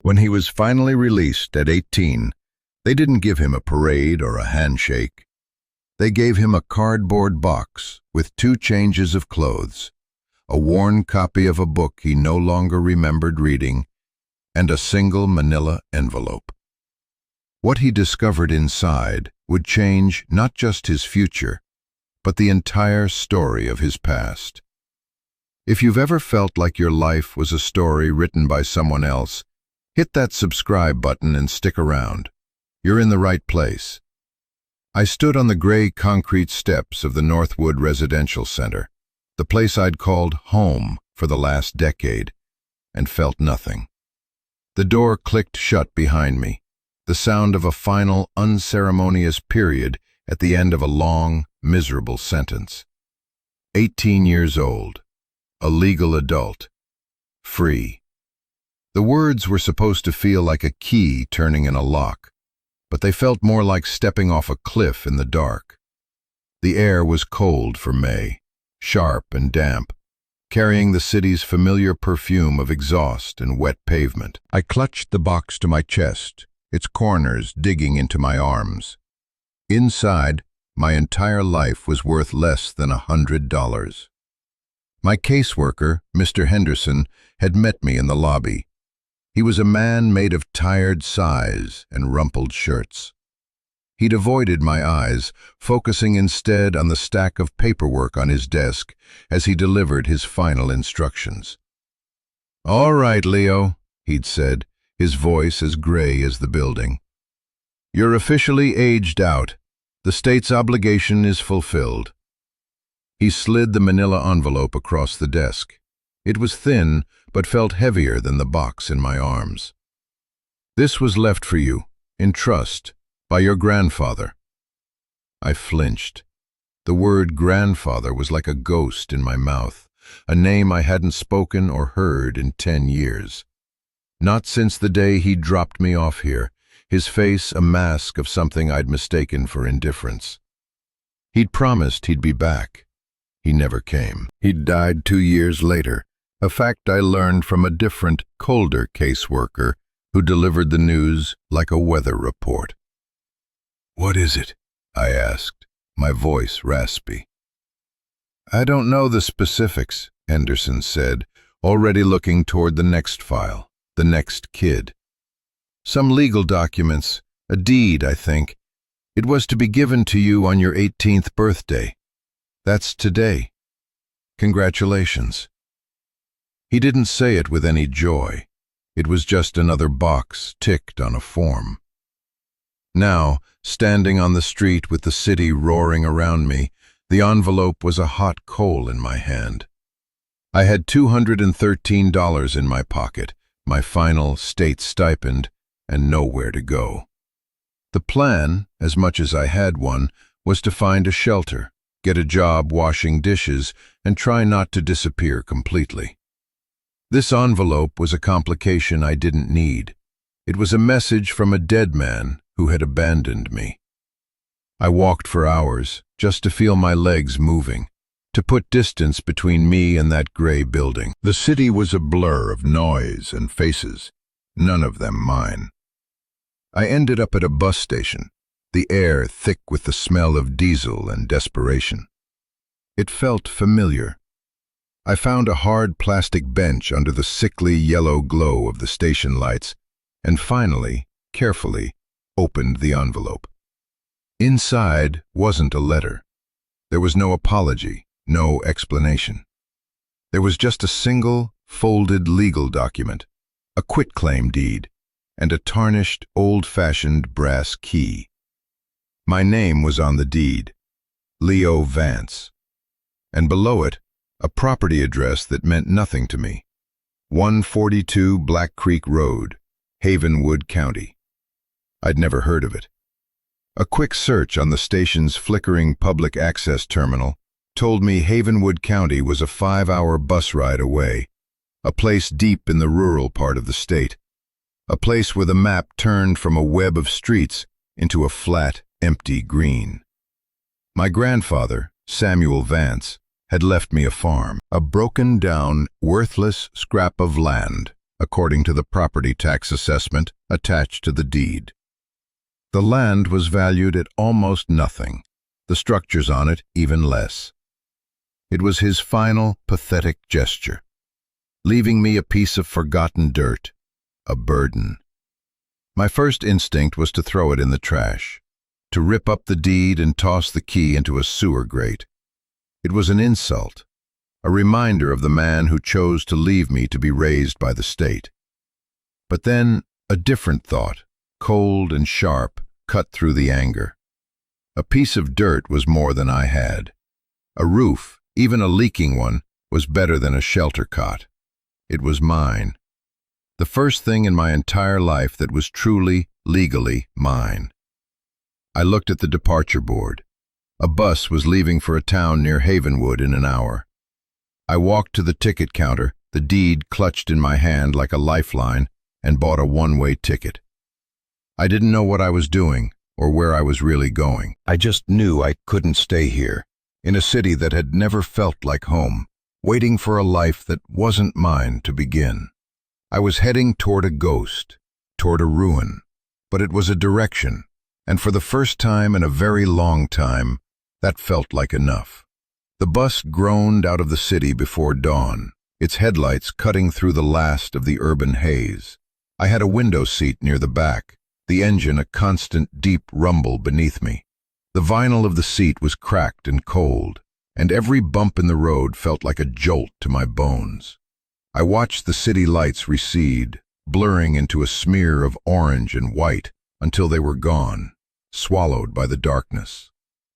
When he was finally released at 18, they didn't give him a parade or a handshake. They gave him a cardboard box with 2 changes of clothes, a worn copy of a book he no longer remembered reading, and a single manila envelope. What he discovered inside would change not just his future, but the entire story of his past. If you've ever felt like your life was a story written by someone else, hit that subscribe button and stick around. You're in the right place. I stood on the gray concrete steps of the Northwood Residential Center, the place I'd called home for the last decade, and felt nothing. The door clicked shut behind me, the sound of a final, unceremonious period at the end of a long, miserable sentence. 18 years old, a legal adult, free. The words were supposed to feel like a key turning in a lock, but they felt more like stepping off a cliff in the dark. The air was cold for May, sharp and damp, carrying the city's familiar perfume of exhaust and wet pavement. I clutched the box to my chest, its corners digging into my arms. Inside, my entire life was worth less than $100. My caseworker, Mr. Henderson, had met me in the lobby. He was a man made of tired sighs and rumpled shirts. He'd avoided my eyes, focusing instead on the stack of paperwork on his desk as he delivered his final instructions. "All right, Leo," he'd said, his voice as gray as the building. "You're officially aged out. The state's obligation is fulfilled." He slid the manila envelope across the desk. It was thin, but felt heavier than the box in my arms. "This was left for you, in trust, by your grandfather." I flinched. The word grandfather was like a ghost in my mouth, a name I hadn't spoken or heard in 10 years. Not since the day he dropped me off here, his face a mask of something I'd mistaken for indifference. He'd promised he'd be back. He never came. He'd died 2 years later, a fact I learned from a different, colder caseworker who delivered the news like a weather report. "What is it?" I asked, my voice raspy. "I don't know the specifics," Henderson said, already looking toward the next file, the next kid. "Some legal documents, a deed, I think. It was to be given to you on your 18th birthday. That's today. Congratulations." He didn't say it with any joy. It was just another box ticked on a form. Now, standing on the street with the city roaring around me, the envelope was a hot coal in my hand. I had $213 in my pocket, my final state stipend, and nowhere to go. The plan, as much as I had one, was to find a shelter, get a job washing dishes, and try not to disappear completely. This envelope was a complication I didn't need. It was a message from a dead man who had abandoned me. I walked for hours, just to feel my legs moving, to put distance between me and that gray building. The city was a blur of noise and faces, none of them mine. I ended up at a bus station, the air thick with the smell of diesel and desperation. It felt familiar. I found a hard plastic bench under the sickly yellow glow of the station lights, and finally, carefully, opened the envelope. Inside wasn't a letter. There was no apology, no explanation. There was just a single, folded legal document, a quitclaim deed, and a tarnished, old-fashioned brass key. My name was on the deed, Leo Vance, and below it, a property address that meant nothing to me, 142 Black Creek Road, Havenwood County. I'd never heard of it. A quick search on the station's flickering public access terminal told me Havenwood County was a 5-hour bus ride away, a place deep in the rural part of the state, a place where the map turned from a web of streets into a flat, empty green. My grandfather, Samuel Vance, had left me a farm, a broken-down, worthless scrap of land according to the property tax assessment attached to the deed. The land was valued at almost nothing, the structures on it even less. It was his final, pathetic gesture, leaving me a piece of forgotten dirt, a burden. My first instinct was to throw it in the trash, to rip up the deed and toss the key into a sewer grate. It was an insult, a reminder of the man who chose to leave me to be raised by the state. But then a different thought, cold and sharp, cut through the anger. A piece of dirt was more than I had. A roof, even a leaking one, was better than a shelter cot. It was mine. The first thing in my entire life that was truly, legally mine. I looked at the departure board. A bus was leaving for a town near Havenwood in an hour. I walked to the ticket counter, the deed clutched in my hand like a lifeline, and bought a one-way ticket. I didn't know what I was doing or where I was really going. I just knew I couldn't stay here, in a city that had never felt like home, waiting for a life that wasn't mine to begin. I was heading toward a ghost, toward a ruin, but it was a direction, and for the first time in a very long time, that felt like enough. The bus groaned out of the city before dawn, its headlights cutting through the last of the urban haze. I had a window seat near the back, the engine a constant deep rumble beneath me. The vinyl of the seat was cracked and cold, and every bump in the road felt like a jolt to my bones. I watched the city lights recede, blurring into a smear of orange and white until they were gone, swallowed by the darkness.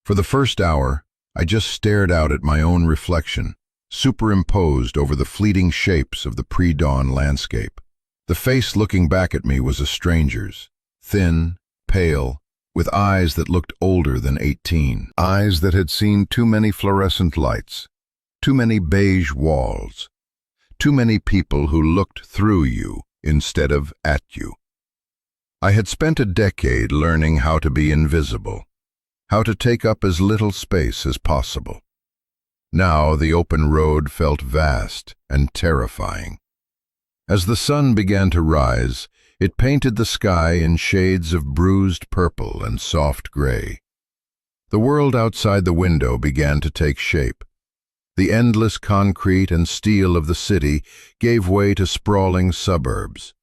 For the first hour, I just stared out at my own reflection, superimposed over the fleeting shapes of the pre-dawn landscape. The face looking back at me was a stranger's, thin, pale, with eyes that looked older than 18. Eyes that had seen too many fluorescent lights, too many beige walls, too many people who looked through you instead of at you. I had spent a decade learning how to be invisible, how to take up as little space as possible. Now the open road felt vast and terrifying. As the sun began to rise, it painted the sky in shades of bruised purple and soft gray. The world outside the window began to take shape. The endless concrete and steel of the city gave way to sprawling suburbs,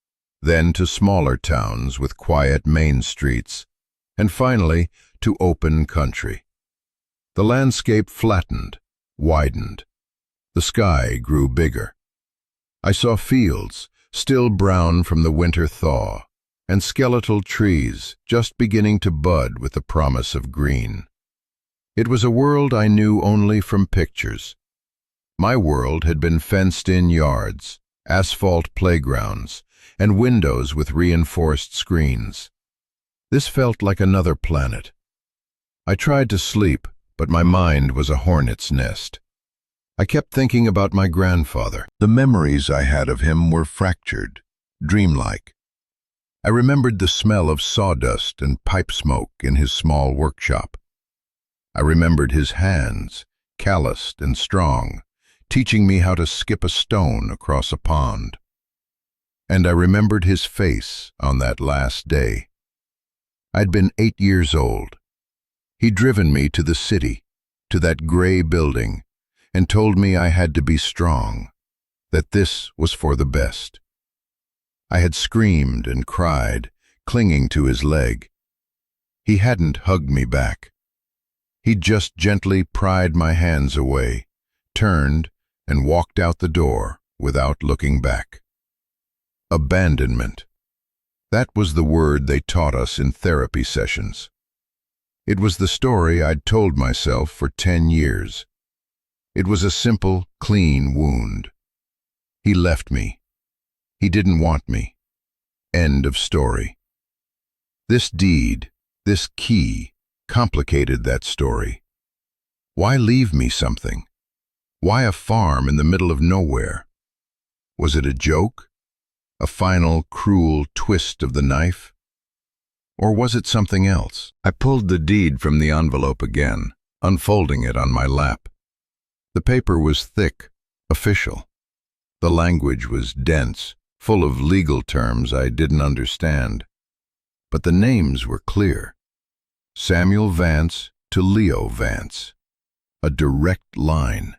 then to smaller towns with quiet main streets, and finally to open country. The landscape flattened, widened. The sky grew bigger. I saw fields, still brown from the winter thaw, and skeletal trees just beginning to bud with the promise of green. It was a world I knew only from pictures. My world had been fenced-in yards, asphalt playgrounds, and windows with reinforced screens. This felt like another planet. I tried to sleep, but my mind was a hornet's nest. I kept thinking about my grandfather. The memories I had of him were fractured, dreamlike. I remembered the smell of sawdust and pipe smoke in his small workshop. I remembered his hands, calloused and strong, teaching me how to skip a stone across a pond. And I remembered his face on that last day. I'd been 8 years old. He'd driven me to the city, to that gray building, and told me I had to be strong, that this was for the best. I had screamed and cried, clinging to his leg. He hadn't hugged me back. He'd just gently pried my hands away, turned, and walked out the door without looking back. Abandonment. That was the word they taught us in therapy sessions. It was the story I'd told myself for 10 years. It was a simple, clean wound. He left me. He didn't want me. End of story. This deed, this key, complicated that story. Why leave me something? Why a farm in the middle of nowhere? Was it a joke? A final, cruel twist of the knife? Or was it something else? I pulled the deed from the envelope again, unfolding it on my lap. The paper was thick, official. The language was dense, full of legal terms I didn't understand. But the names were clear. Samuel Vance to Leo Vance. A direct line.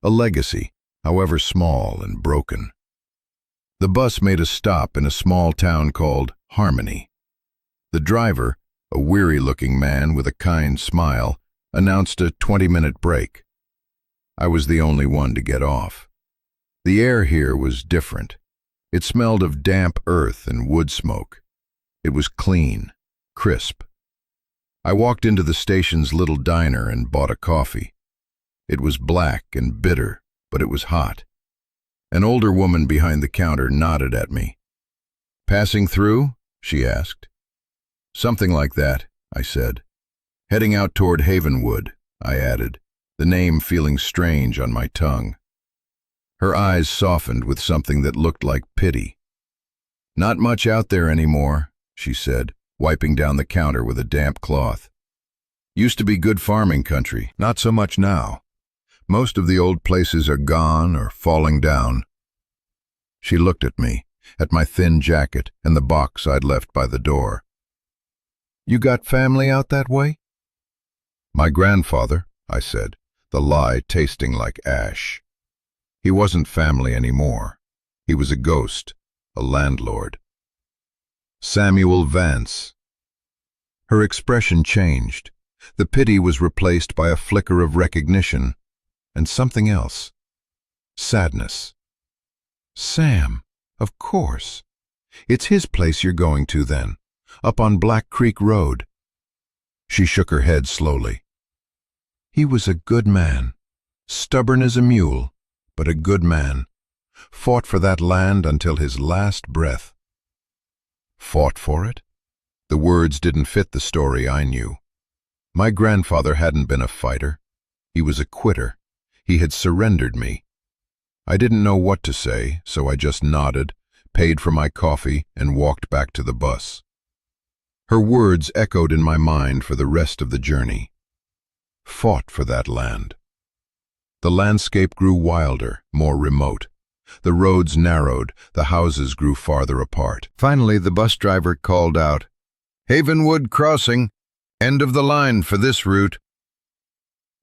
A legacy, however small and broken. The bus made a stop in a small town called Harmony. The driver, a weary-looking man with a kind smile, announced a 20-minute break. I was the only one to get off. The air here was different. It smelled of damp earth and wood smoke. It was clean, crisp. I walked into the station's little diner and bought a coffee. It was black and bitter, but it was hot. An older woman behind the counter nodded at me. "Passing through?" she asked. "Something like that," I said. "Heading out toward Havenwood," I added, the name feeling strange on my tongue. Her eyes softened with something that looked like pity. "Not much out there anymore," she said, wiping down the counter with a damp cloth. "Used to be good farming country, not so much now. Most of the old places are gone or falling down." She looked at me, at my thin jacket and the box I'd left by the door. "You got family out that way?" "My grandfather," I said, the lie tasting like ash. He wasn't family anymore. He was a ghost, a landlord. "Samuel Vance." Her expression changed. The pity was replaced by a flicker of recognition and something else. Sadness. "Sam, of course. It's his place you're going to then, up on Black Creek Road." She shook her head slowly. "He was a good man, stubborn as a mule, but a good man. Fought for that land until his last breath." Fought for it? The words didn't fit the story I knew. My grandfather hadn't been a fighter. He was a quitter. He had surrendered me. I didn't know what to say, so I just nodded, paid for my coffee, and walked back to the bus. Her words echoed in my mind for the rest of the journey. Fought for that land. The landscape grew wilder, more remote. The roads narrowed, the houses grew farther apart. Finally, the bus driver called out, "Havenwood Crossing, end of the line for this route."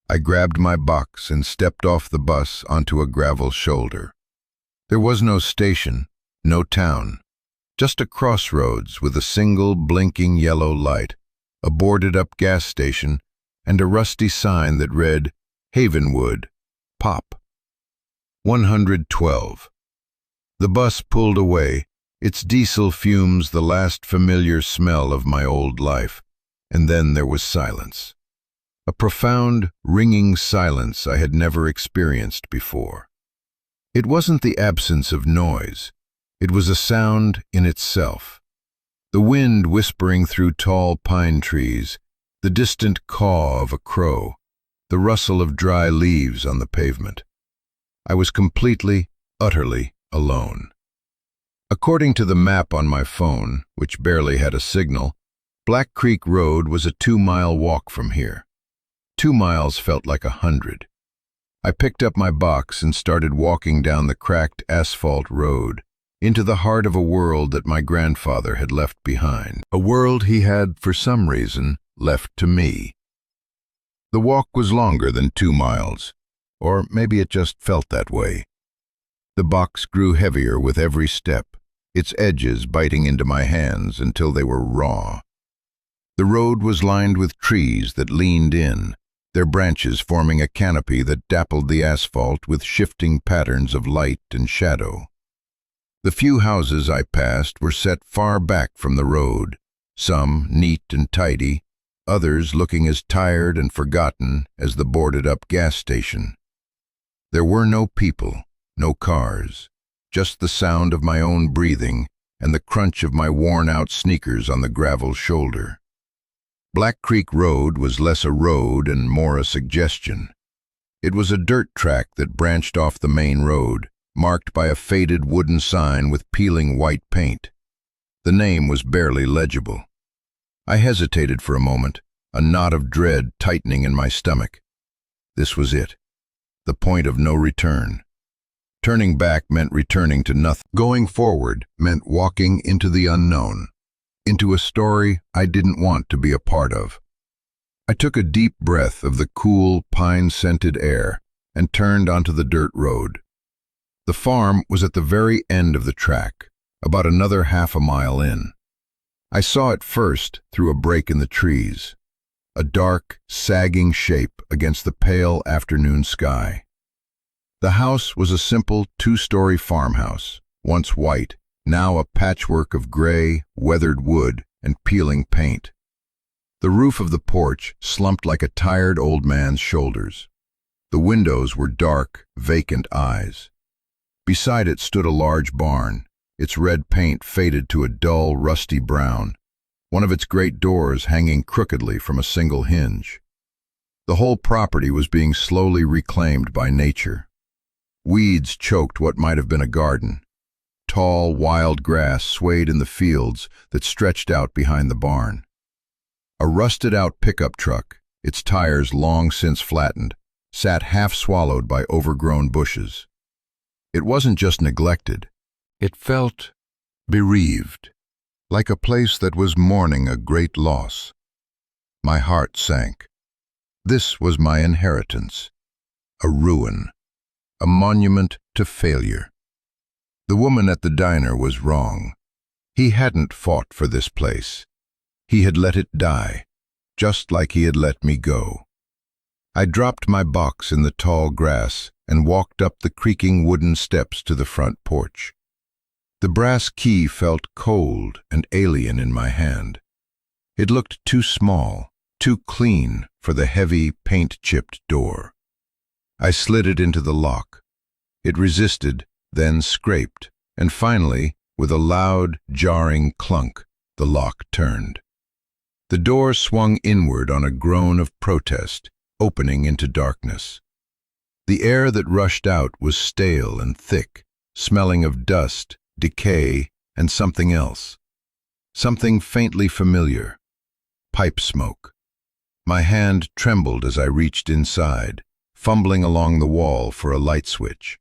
I grabbed my box and stepped off the bus onto a gravel shoulder. There was no station, no town, just a crossroads with a single blinking yellow light, a boarded-up gas station, and a rusty sign that read, "Havenwood, Pop. 112. The bus pulled away, its diesel fumes the last familiar smell of my old life, and then there was silence. A profound, ringing silence I had never experienced before. It wasn't the absence of noise. It was a sound in itself. The wind whispering through tall pine trees, the distant caw of a crow, the rustle of dry leaves on the pavement. I was completely, utterly alone. According to the map on my phone, which barely had a signal, Black Creek Road was a 2-mile walk from here. 2 miles felt like 100. I picked up my box and started walking down the cracked asphalt road, into the heart of a world that my grandfather had left behind. A world he had, for some reason, left to me. The walk was longer than 2 miles, or maybe it just felt that way. The box grew heavier with every step, its edges biting into my hands until they were raw. The road was lined with trees that leaned in, their branches forming a canopy that dappled the asphalt with shifting patterns of light and shadow. The few houses I passed were set far back from the road, some neat and tidy, others looking as tired and forgotten as the boarded-up gas station. There were no people, no cars, just the sound of my own breathing and the crunch of my worn-out sneakers on the gravel shoulder. Black Creek Road was less a road and more a suggestion. It was a dirt track that branched off the main road, marked by a faded wooden sign with peeling white paint. The name was barely legible. I hesitated for a moment, a knot of dread tightening in my stomach. This was it, the point of no return. Turning back meant returning to nothing. Going forward meant walking into the unknown, into a story I didn't want to be a part of. I took a deep breath of the cool, pine-scented air and turned onto the dirt road. The farm was at the very end of the track, about another half a mile in. I saw it first through a break in the trees, a dark, sagging shape against the pale afternoon sky. The house was a simple two-story farmhouse, once white, now a patchwork of gray, weathered wood and peeling paint. The roof of the porch slumped like a tired old man's shoulders. The windows were dark, vacant eyes. Beside it stood a large barn, its red paint faded to a dull, rusty brown, one of its great doors hanging crookedly from a single hinge. The whole property was being slowly reclaimed by nature. Weeds choked what might have been a garden. Tall, wild grass swayed in the fields that stretched out behind the barn. A rusted-out pickup truck, its tires long since flattened, sat half-swallowed by overgrown bushes. It wasn't just neglected. It felt bereaved, like a place that was mourning a great loss. My heart sank. This was my inheritance, a ruin, a monument to failure. The woman at the diner was wrong. He hadn't fought for this place. He had let it die, just like he had let me go. I dropped my box in the tall grass and walked up the creaking wooden steps to the front porch. The brass key felt cold and alien in my hand. It looked too small, too clean for the heavy, paint-chipped door. I slid it into the lock. It resisted, then scraped, and finally, with a loud, jarring clunk, the lock turned. The door swung inward on a groan of protest, opening into darkness. The air that rushed out was stale and thick, smelling of dust, decay, and something else. Something faintly familiar. Pipe smoke. My hand trembled as I reached inside, fumbling along the wall for a light switch.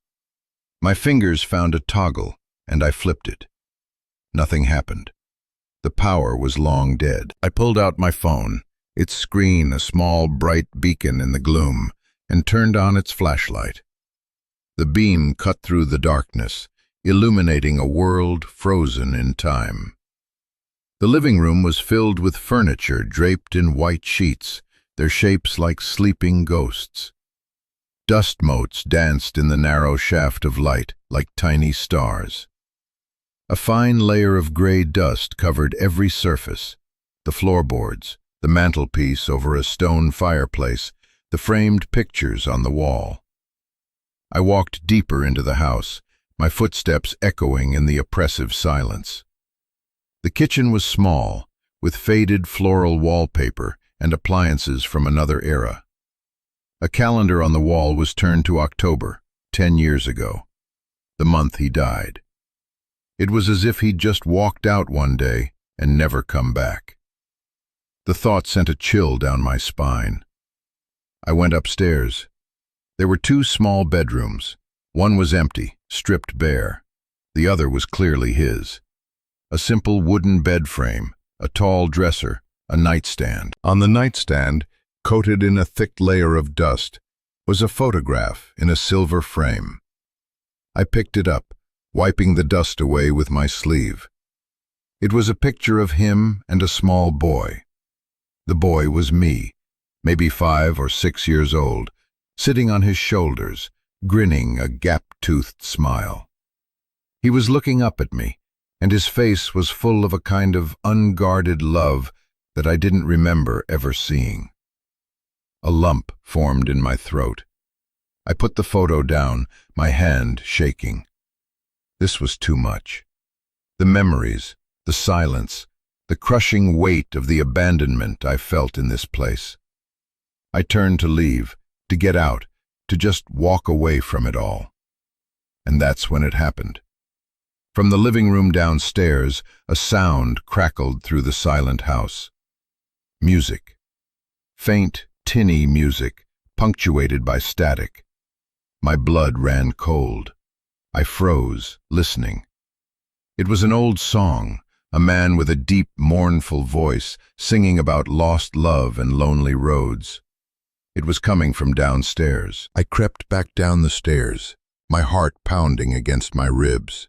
My fingers found a toggle, and I flipped it. Nothing happened. The power was long dead. I pulled out my phone, its screen a small bright beacon in the gloom, and turned on its flashlight. The beam cut through the darkness, illuminating a world frozen in time. The living room was filled with furniture draped in white sheets, their shapes like sleeping ghosts. Dust motes danced in the narrow shaft of light like tiny stars. A fine layer of gray dust covered every surface, the floorboards, the mantelpiece over a stone fireplace, the framed pictures on the wall. I walked deeper into the house, my footsteps echoing in the oppressive silence. The kitchen was small, with faded floral wallpaper and appliances from another era. A calendar on the wall was turned to October, 10 years ago, the month he died. It was as if he'd just walked out one day and never come back. The thought sent a chill down my spine. I went upstairs. There were 2 small bedrooms. One was empty, stripped bare. The other was clearly his. A simple wooden bed frame, a tall dresser, a nightstand. On the nightstand, coated in a thick layer of dust, was a photograph in a silver frame. I picked it up, wiping the dust away with my sleeve. It was a picture of him and a small boy. The boy was me, maybe 5 or 6 years old, sitting on his shoulders, grinning a gap-toothed smile. He was looking up at me, and his face was full of a kind of unguarded love that I didn't remember ever seeing. A lump formed in my throat. I put the photo down, my hand shaking. This was too much. The memories, the silence, the crushing weight of the abandonment I felt in this place. I turned to leave, to get out, to just walk away from it all. And that's when it happened. From the living room downstairs, a sound crackled through the silent house. Music. Faint, tinny music, punctuated by static. My blood ran cold. I froze, listening. It was an old song, a man with a deep, mournful voice, singing about lost love and lonely roads. It was coming from downstairs. I crept back down the stairs, my heart pounding against my ribs.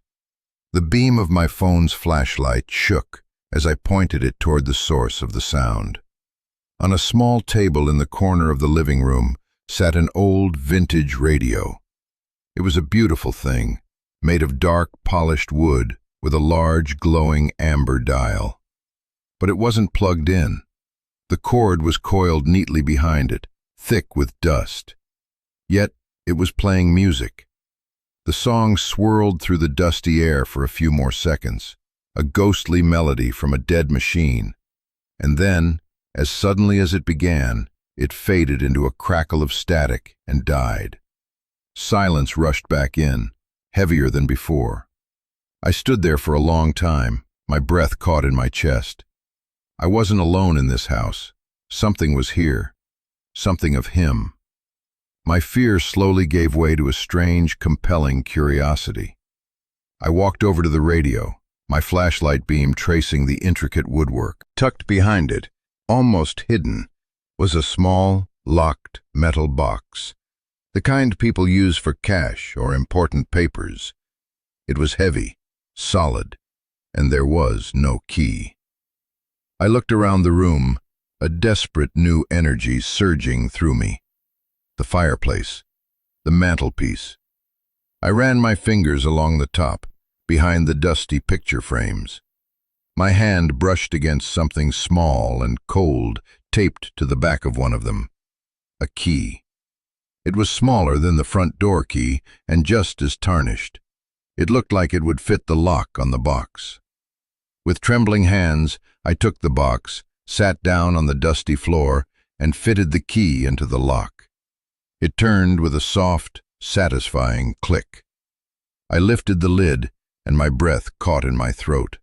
The beam of my phone's flashlight shook as I pointed it toward the source of the sound. On a small table in the corner of the living room sat an old vintage radio. It was a beautiful thing, made of dark, polished wood with a large, glowing amber dial. But it wasn't plugged in. The cord was coiled neatly behind it, thick with dust. Yet it was playing music. The song swirled through the dusty air for a few more seconds, a ghostly melody from a dead machine. And then, as suddenly as it began, it faded into a crackle of static and died. Silence rushed back in, heavier than before. I stood there for a long time, my breath caught in my chest. I wasn't alone in this house. Something was here, something of him. My fear slowly gave way to a strange, compelling curiosity. I walked over to the radio, my flashlight beam tracing the intricate woodwork. Tucked behind it, almost hidden, was a small, locked metal box, the kind people use for cash or important papers. It was heavy, solid, and there was no key. I looked around the room, a desperate new energy surging through me. The fireplace, the mantelpiece. I ran my fingers along the top, behind the dusty picture frames. My hand brushed against something small and cold, taped to the back of one of them. A key. It was smaller than the front door key and just as tarnished. It looked like it would fit the lock on the box. With trembling hands, I took the box, sat down on the dusty floor, and fitted the key into the lock. It turned with a soft, satisfying click. I lifted the lid, and my breath caught in my throat.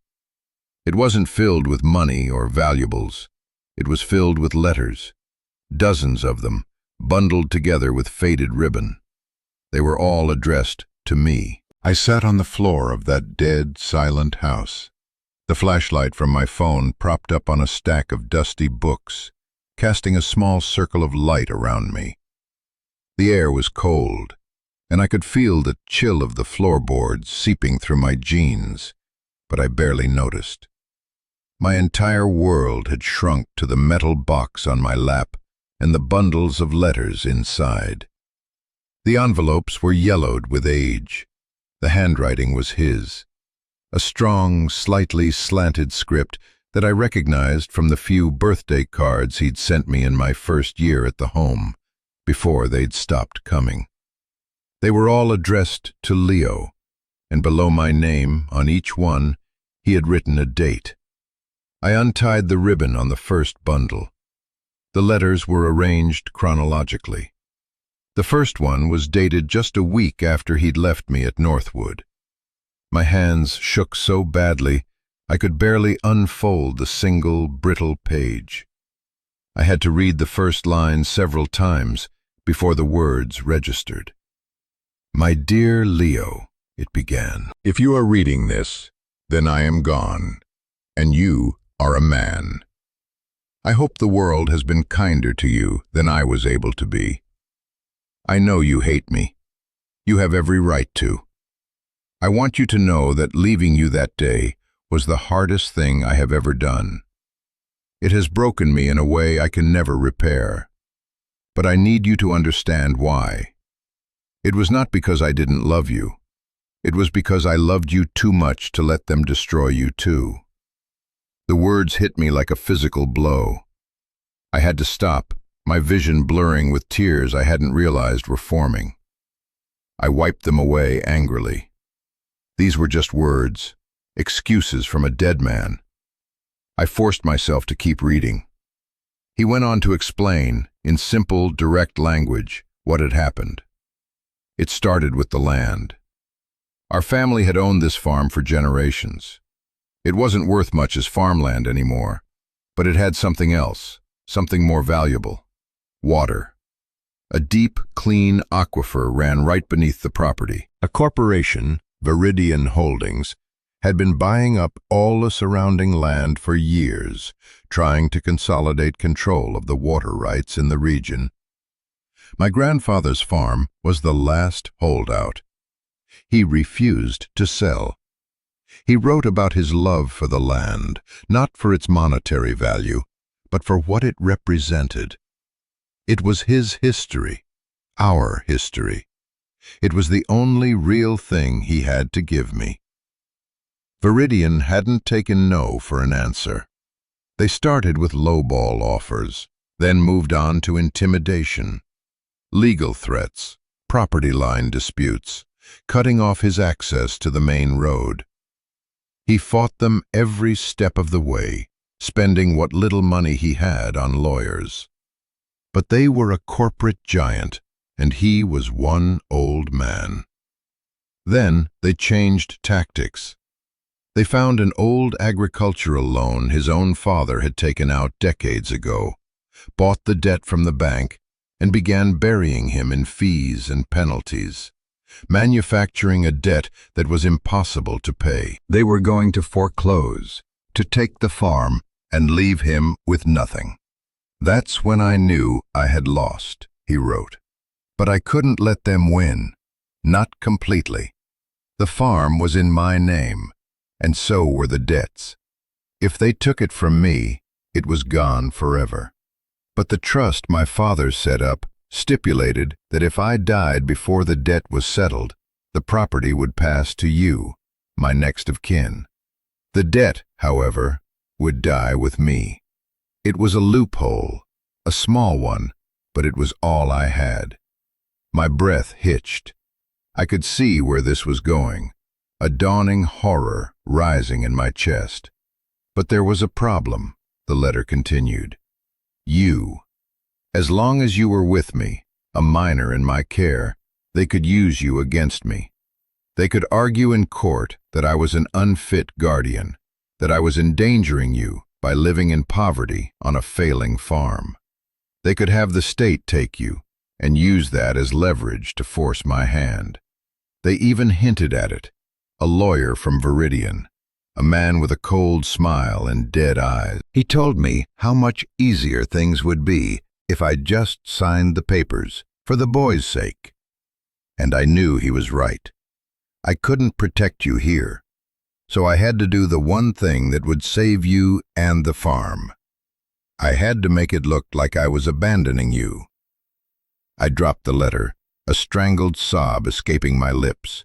It wasn't filled with money or valuables. It was filled with letters, dozens of them, bundled together with faded ribbon. They were all addressed to me. I sat on the floor of that dead, silent house, the flashlight from my phone propped up on a stack of dusty books, casting a small circle of light around me. The air was cold, and I could feel the chill of the floorboards seeping through my jeans, but I barely noticed. My entire world had shrunk to the metal box on my lap and the bundles of letters inside. The envelopes were yellowed with age. The handwriting was his, a strong, slightly slanted script that I recognized from the few birthday cards he'd sent me in my first year at the home, before they'd stopped coming. They were all addressed to Leo, and below my name, on each one, he had written a date. I untied the ribbon on the first bundle. The letters were arranged chronologically. The first one was dated just a week after he'd left me at Northwood. My hands shook so badly I could barely unfold the single, brittle page. I had to read the first line several times before the words registered. "My dear Leo," it began, "if you are reading this, then I am gone, and you are a man. I hope the world has been kinder to you than I was able to be. I know you hate me. You have every right to. I want you to know that leaving you that day was the hardest thing I have ever done. It has broken me in a way I can never repair. But I need you to understand why. It was not because I didn't love you. It was because I loved you too much to let them destroy you too." The words hit me like a physical blow. I had to stop, my vision blurring with tears I hadn't realized were forming. I wiped them away angrily. These were just words, excuses from a dead man. I forced myself to keep reading. He went on to explain, in simple, direct language, what had happened. It started with the land. Our family had owned this farm for generations. It wasn't worth much as farmland anymore, but it had something else, something more valuable: water. A deep, clean aquifer ran right beneath the property. A corporation, Viridian Holdings, had been buying up all the surrounding land for years, trying to consolidate control of the water rights in the region. My grandfather's farm was the last holdout. He refused to sell. He wrote about his love for the land, not for its monetary value, but for what it represented. It was his history, our history. It was the only real thing he had to give me. Viridian hadn't taken no for an answer. They started with lowball offers, then moved on to intimidation, legal threats, property line disputes, cutting off his access to the main road. He fought them every step of the way, spending what little money he had on lawyers. But they were a corporate giant, and he was one old man. Then they changed tactics. They found an old agricultural loan his own father had taken out decades ago, bought the debt from the bank, and began burying him in fees and penalties, manufacturing a debt that was impossible to pay. They were going to foreclose, to take the farm, and leave him with nothing. "That's when I knew I had lost," he wrote. "But I couldn't let them win, not completely. The farm was in my name, and so were the debts. If they took it from me, it was gone forever. But the trust my father set up stipulated that if I died before the debt was settled, the property would pass to you, my next of kin. The debt, however, would die with me. It was a loophole, a small one, but it was all I had." My breath hitched. I could see where this was going, a dawning horror rising in my chest. But there was a problem, the letter continued. "You. As long as you were with me, a minor in my care, they could use you against me. They could argue in court that I was an unfit guardian, that I was endangering you by living in poverty on a failing farm. They could have the state take you and use that as leverage to force my hand. They even hinted at it. A lawyer from Viridian, a man with a cold smile and dead eyes. He told me how much easier things would be if I just signed the papers, for the boys' sake. And I knew he was right. I couldn't protect you here, so I had to do the one thing that would save you and the farm. I had to make it look like I was abandoning you." I dropped the letter, a strangled sob escaping my lips.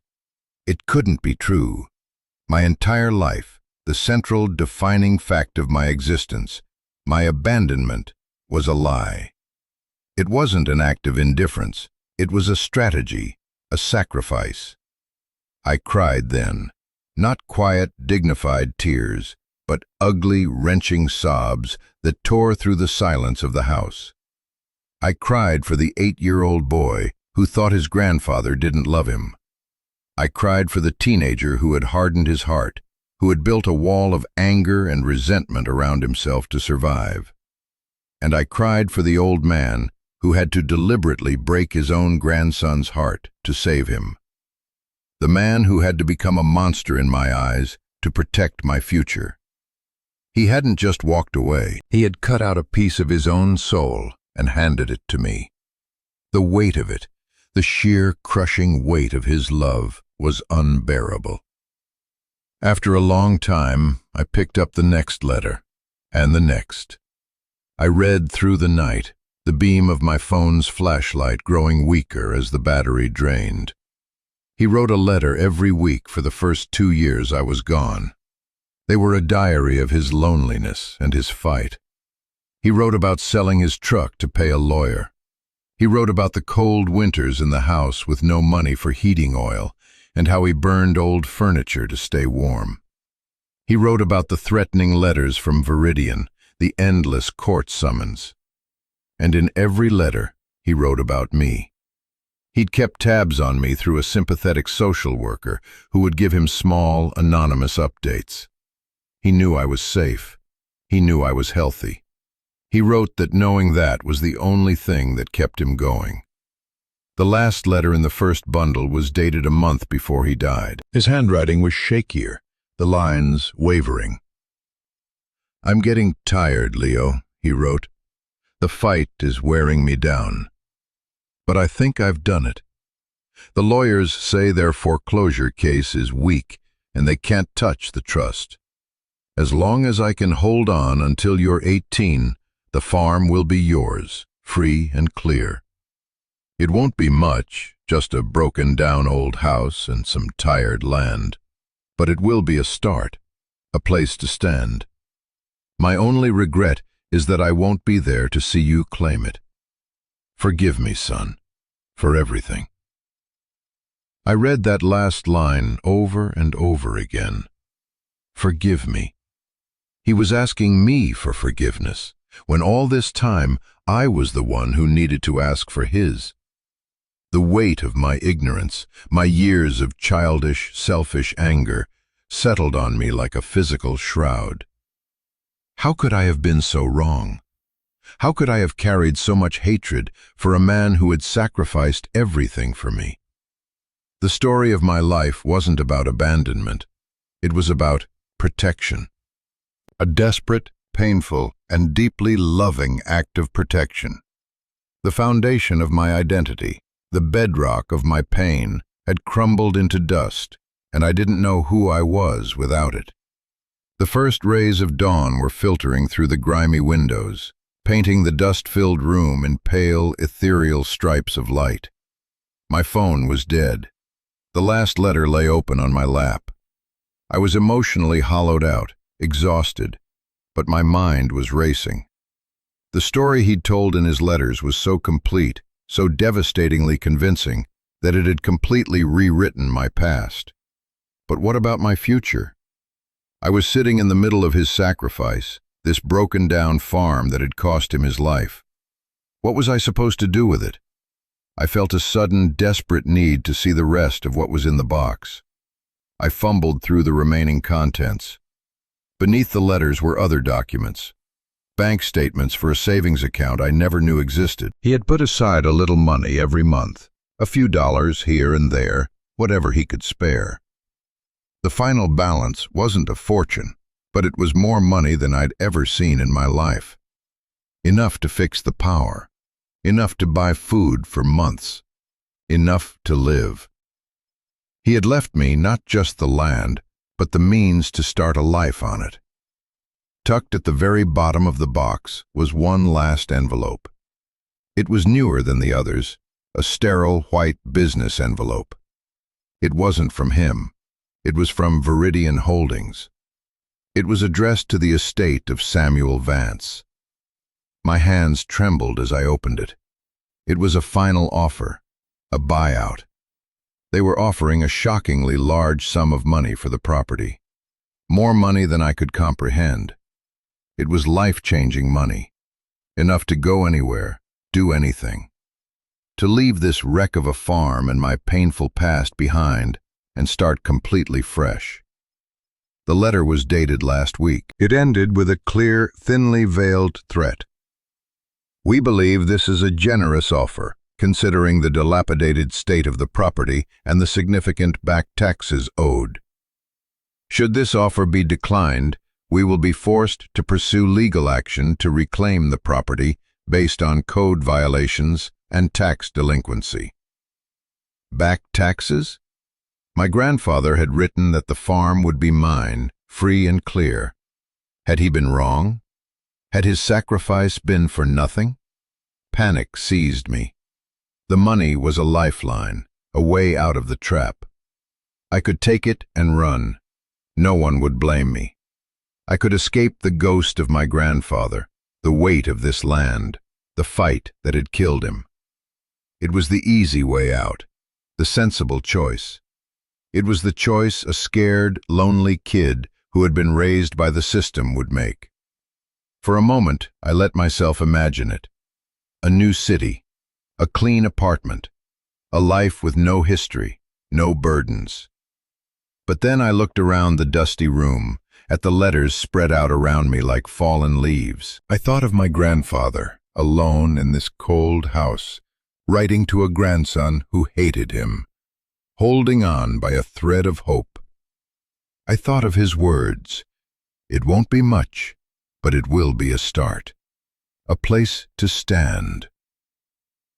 It couldn't be true. My entire life, the central defining fact of my existence, my abandonment, was a lie. It wasn't an act of indifference. It was a strategy, a sacrifice. I cried then, not quiet, dignified tears, but ugly, wrenching sobs that tore through the silence of the house. I cried for the 8-year-old boy who thought his grandfather didn't love him. I cried for the teenager who had hardened his heart, who had built a wall of anger and resentment around himself to survive. And I cried for the old man who had to deliberately break his own grandson's heart to save him. The man who had to become a monster in my eyes to protect my future. He hadn't just walked away. He had cut out a piece of his own soul and handed it to me. The weight of it, the sheer crushing weight of his love, was unbearable. After a long time, I picked up the next letter, and the next. I read through the night, the beam of my phone's flashlight growing weaker as the battery drained. He wrote a letter every week for the first 2 years I was gone. They were a diary of his loneliness and his fight. He wrote about selling his truck to pay a lawyer. He wrote about the cold winters in the house with no money for heating oil, and how he burned old furniture to stay warm. He wrote about the threatening letters from Viridian, the endless court summons. And in every letter, he wrote about me. He'd kept tabs on me through a sympathetic social worker who would give him small, anonymous updates. He knew I was safe. He knew I was healthy. He wrote that knowing that was the only thing that kept him going. The last letter in the first bundle was dated a month before he died. His handwriting was shakier, the lines wavering. "I'm getting tired, Leo," he wrote. "The fight is wearing me down. But I think I've done it. The lawyers say their foreclosure case is weak and they can't touch the trust. As long as I can hold on until you're 18, the farm will be yours, free and clear. It won't be much, just a broken-down old house and some tired land. But it will be a start, a place to stand. My only regret is that I won't be there to see you claim it. Forgive me, son, for everything." I read that last line over and over again. Forgive me. He was asking me for forgiveness, when all this time I was the one who needed to ask for his. The weight of my ignorance, my years of childish, selfish anger, settled on me like a physical shroud. How could I have been so wrong? How could I have carried so much hatred for a man who had sacrificed everything for me? The story of my life wasn't about abandonment. It was about protection. A desperate, painful, and deeply loving act of protection. The foundation of my identity, the bedrock of my pain, had crumbled into dust, and I didn't know who I was without it. The first rays of dawn were filtering through the grimy windows, painting the dust-filled room in pale, ethereal stripes of light. My phone was dead. The last letter lay open on my lap. I was emotionally hollowed out, exhausted, but my mind was racing. The story he'd told in his letters was so complete, so devastatingly convincing, that it had completely rewritten my past. But what about my future? I was sitting in the middle of his sacrifice, this broken-down farm that had cost him his life. What was I supposed to do with it? I felt a sudden, desperate need to see the rest of what was in the box. I fumbled through the remaining contents. Beneath the letters were other documents. Bank statements for a savings account I never knew existed. He had put aside a little money every month, a few dollars here and there, whatever he could spare. The final balance wasn't a fortune, but it was more money than I'd ever seen in my life. Enough to fix the power, enough to buy food for months, enough to live. He had left me not just the land, but the means to start a life on it. Tucked at the very bottom of the box was one last envelope. It was newer than the others, a sterile white business envelope. It wasn't from him. It was from Viridian Holdings. It was addressed to the estate of Samuel Vance. My hands trembled as I opened it. It was a final offer, a buyout. They were offering a shockingly large sum of money for the property. More money than I could comprehend. It was life-changing money. Enough to go anywhere, do anything. To leave this wreck of a farm and my painful past behind and start completely fresh. The letter was dated last week. It ended with a clear, thinly veiled threat. "We believe this is a generous offer, considering the dilapidated state of the property and the significant back taxes owed. Should this offer be declined, we will be forced to pursue legal action to reclaim the property based on code violations and tax delinquency." Back taxes? My grandfather had written that the farm would be mine, free and clear. Had he been wrong? Had his sacrifice been for nothing? Panic seized me. The money was a lifeline, a way out of the trap. I could take it and run. No one would blame me. I could escape the ghost of my grandfather, the weight of this land, the fight that had killed him. It was the easy way out, the sensible choice. It was the choice a scared, lonely kid who had been raised by the system would make. For a moment, I let myself imagine it. A new city, a clean apartment, a life with no history, no burdens. But then I looked around the dusty room, at the letters spread out around me like fallen leaves. I thought of my grandfather, alone in this cold house, writing to a grandson who hated him, holding on by a thread of hope. I thought of his words. It won't be much, but it will be a start. A place to stand.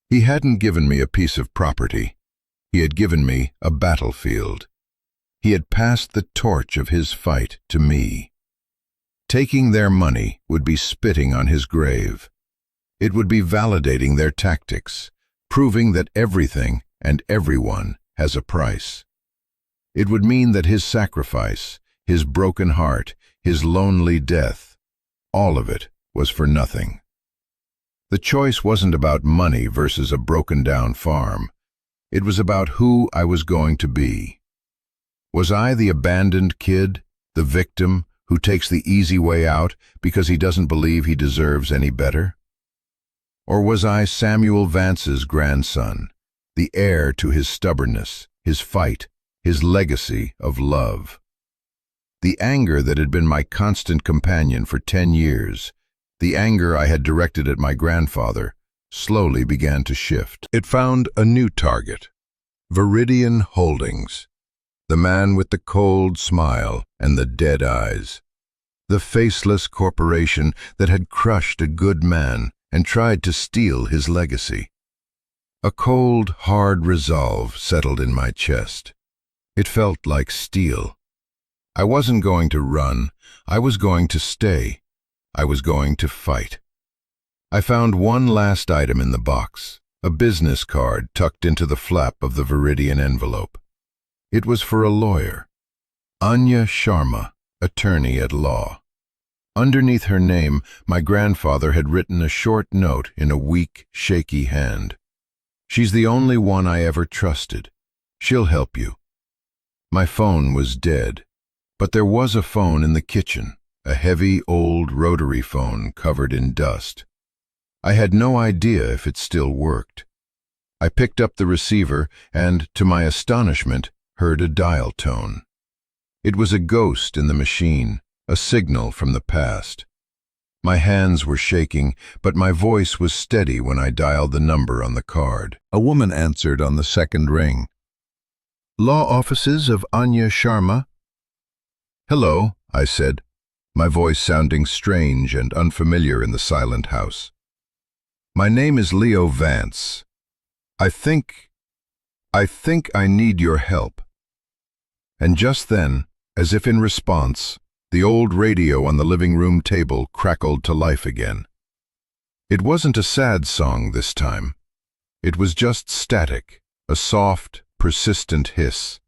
He hadn't given me a piece of property. He had given me a battlefield. He had passed the torch of his fight to me. Taking their money would be spitting on his grave. It would be validating their tactics, proving that everything and everyone has a price. It would mean that his sacrifice, his broken heart, his lonely death, all of it was for nothing. The choice wasn't about money versus a broken-down farm. It was about who I was going to be. Was I the abandoned kid, the victim who takes the easy way out because he doesn't believe he deserves any better? Or was I Samuel Vance's grandson, the heir to his stubbornness, his fight, his legacy of love? The anger that had been my constant companion for 10 years, the anger I had directed at my grandfather, slowly began to shift. It found a new target. Viridian Holdings. The man with the cold smile and the dead eyes. The faceless corporation that had crushed a good man and tried to steal his legacy. A cold, hard resolve settled in my chest. It felt like steel. I wasn't going to run. I was going to stay. I was going to fight. I found one last item in the box, a business card tucked into the flap of the Viridian envelope. It was for a lawyer. Anya Sharma, attorney at law. Underneath her name, my grandfather had written a short note in a weak, shaky hand. She's the only one I ever trusted. She'll help you. My phone was dead, but there was a phone in the kitchen, a heavy, old rotary phone covered in dust. I had no idea if it still worked. I picked up the receiver and, to my astonishment, heard a dial tone. It was a ghost in the machine, a signal from the past. My hands were shaking, but my voice was steady when I dialed the number on the card. A woman answered on the second ring. Law offices of Anya Sharma? Hello, I said, my voice sounding strange and unfamiliar in the silent house. My name is Leo Vance. I think I need your help. And just then, as if in response, the old radio on the living room table crackled to life again. It wasn't a sad song this time. It was just static, a soft, persistent hiss.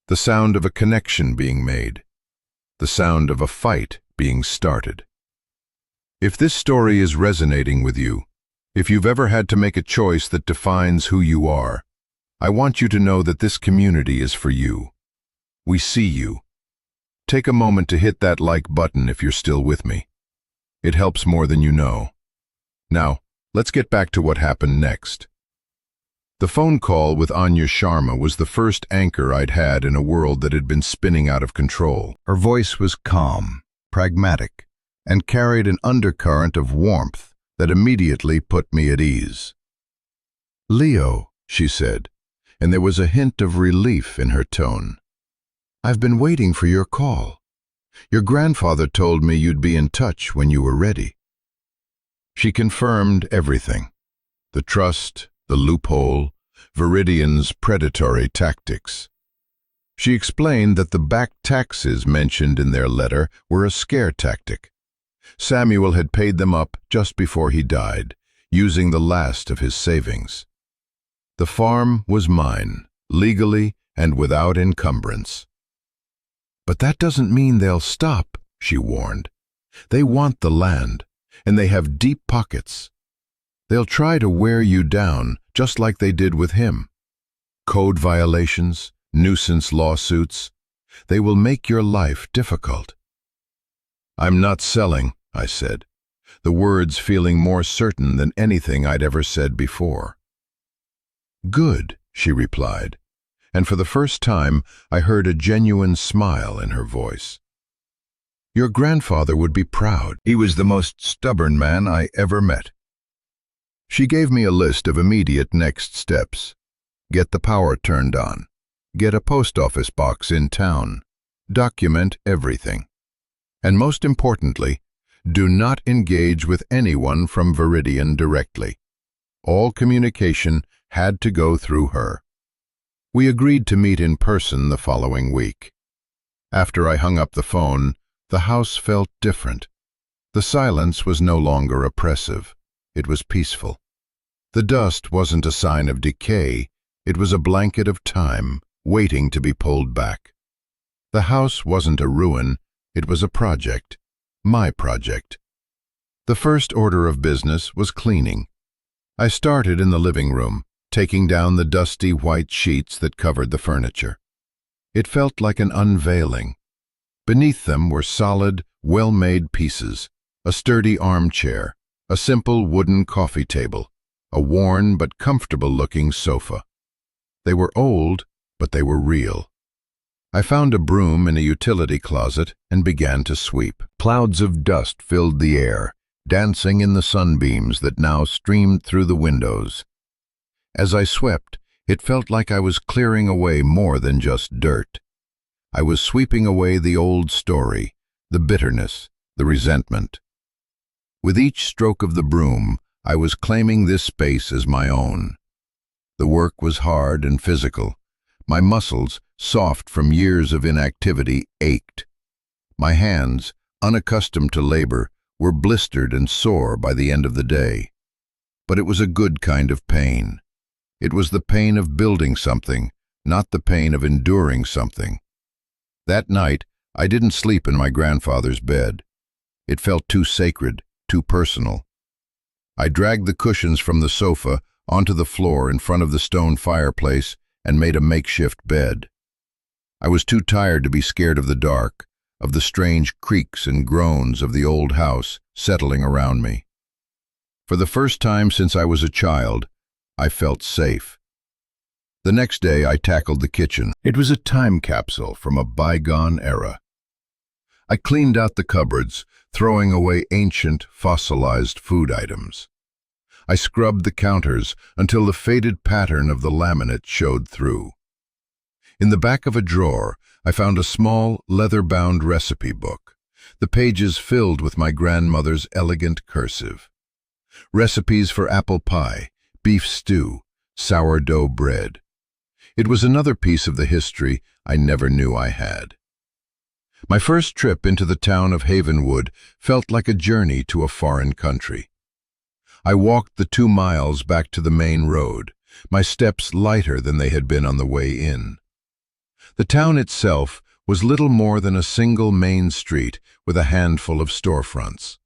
The sound of a connection being made. The sound of a fight being started. If this story is resonating with you, if you've ever had to make a choice that defines who you are, I want you to know that this community is for you. We see you. Take a moment to hit that like button if you're still with me. It helps more than you know. Now, let's get back to what happened next. The phone call with Anya Sharma was the first anchor I'd had in a world that had been spinning out of control. Her voice was calm, pragmatic, and carried an undercurrent of warmth that immediately put me at ease. Leo, she said, and there was a hint of relief in her tone. I've been waiting for your call. Your grandfather told me you'd be in touch when you were ready. She confirmed everything. The trust, the loophole, Viridian's predatory tactics. She explained that the back taxes mentioned in their letter were a scare tactic. Samuel had paid them up just before he died, using the last of his savings. The farm was mine, legally and without encumbrance. But that doesn't mean they'll stop, she warned. They want the land, and they have deep pockets. They'll try to wear you down, just like they did with him. Code violations, nuisance lawsuits. They will make your life difficult. I'm not selling, I said, the words feeling more certain than anything I'd ever said before. Good, she replied, and for the first time I heard a genuine smile in her voice. Your grandfather would be proud. He was the most stubborn man I ever met. She gave me a list of immediate next steps. Get the power turned on. Get a post office box in town. Document everything. And most importantly, do not engage with anyone from Viridian directly. All communication had to go through her. We agreed to meet in person the following week. After I hung up the phone, the house felt different. The silence was no longer oppressive. It was peaceful. The dust wasn't a sign of decay. It was a blanket of time, waiting to be pulled back. The house wasn't a ruin. It was a project. My project. The first order of business was cleaning. I started in the living room, taking down the dusty white sheets that covered the furniture. It felt like an unveiling. Beneath them were solid, well-made pieces, a sturdy armchair, a simple wooden coffee table, a worn but comfortable-looking sofa. They were old, but they were real. I found a broom in a utility closet and began to sweep. Clouds of dust filled the air, dancing in the sunbeams that now streamed through the windows. As I swept, it felt like I was clearing away more than just dirt. I was sweeping away the old story, the bitterness, the resentment. With each stroke of the broom, I was claiming this space as my own. The work was hard and physical. My muscles, soft from years of inactivity, ached. My hands, unaccustomed to labor, were blistered and sore by the end of the day. But it was a good kind of pain. It was the pain of building something, not the pain of enduring something. That night, I didn't sleep in my grandfather's bed. It felt too sacred, too personal. I dragged the cushions from the sofa onto the floor in front of the stone fireplace and made a makeshift bed. I was too tired to be scared of the dark, of the strange creaks and groans of the old house settling around me. For the first time since I was a child, I felt safe. The next day I tackled the kitchen. It was a time capsule from a bygone era. I cleaned out the cupboards, throwing away ancient, fossilized food items. I scrubbed the counters until the faded pattern of the laminate showed through. In the back of a drawer, I found a small, leather-bound recipe book, the pages filled with my grandmother's elegant cursive. Recipes for apple pie, beef stew, sourdough bread. It was another piece of the history I never knew I had. My first trip into the town of Havenwood felt like a journey to a foreign country. I walked the 2 miles back to the main road, my steps lighter than they had been on the way in. The town itself was little more than a single main street with a handful of storefronts.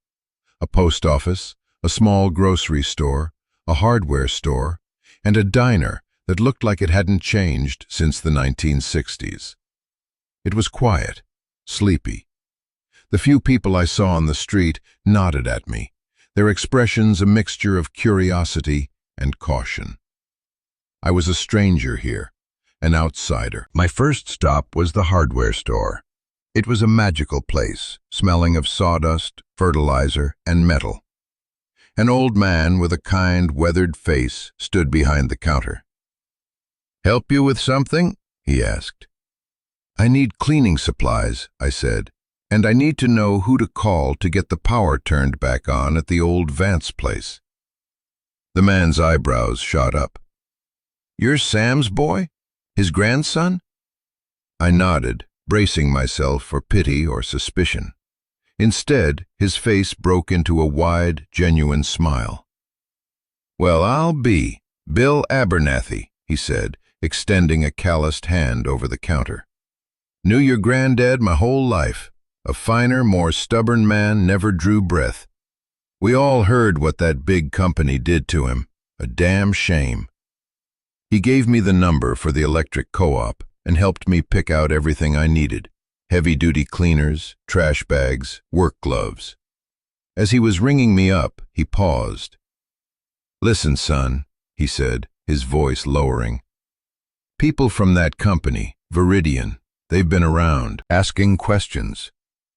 A post office, a small grocery store, a hardware store, and a diner that looked like it hadn't changed since the 1960s. It was quiet, sleepy. The few people I saw on the street nodded at me, their expressions a mixture of curiosity and caution. I was a stranger here, an outsider. My first stop was the hardware store. It was a magical place, smelling of sawdust, fertilizer, and metal. An old man with a kind, weathered face stood behind the counter. "Help you with something?" he asked. "I need cleaning supplies," I said, "and I need to know who to call to get the power turned back on at the old Vance place." The man's eyebrows shot up. "You're Sam's boy? His grandson?" I nodded, bracing myself for pity or suspicion. Instead, his face broke into a wide, genuine smile. "Well, I'll be Bill Abernathy," he said, extending a calloused hand over the counter. "Knew your granddad my whole life. A finer, more stubborn man never drew breath. We all heard what that big company did to him. A damn shame." He gave me the number for the electric co-op and helped me pick out everything I needed: heavy-duty cleaners, trash bags, work gloves. As he was ringing me up, he paused. "Listen, son," he said, his voice lowering. "People from that company, Viridian, they've been around, asking questions,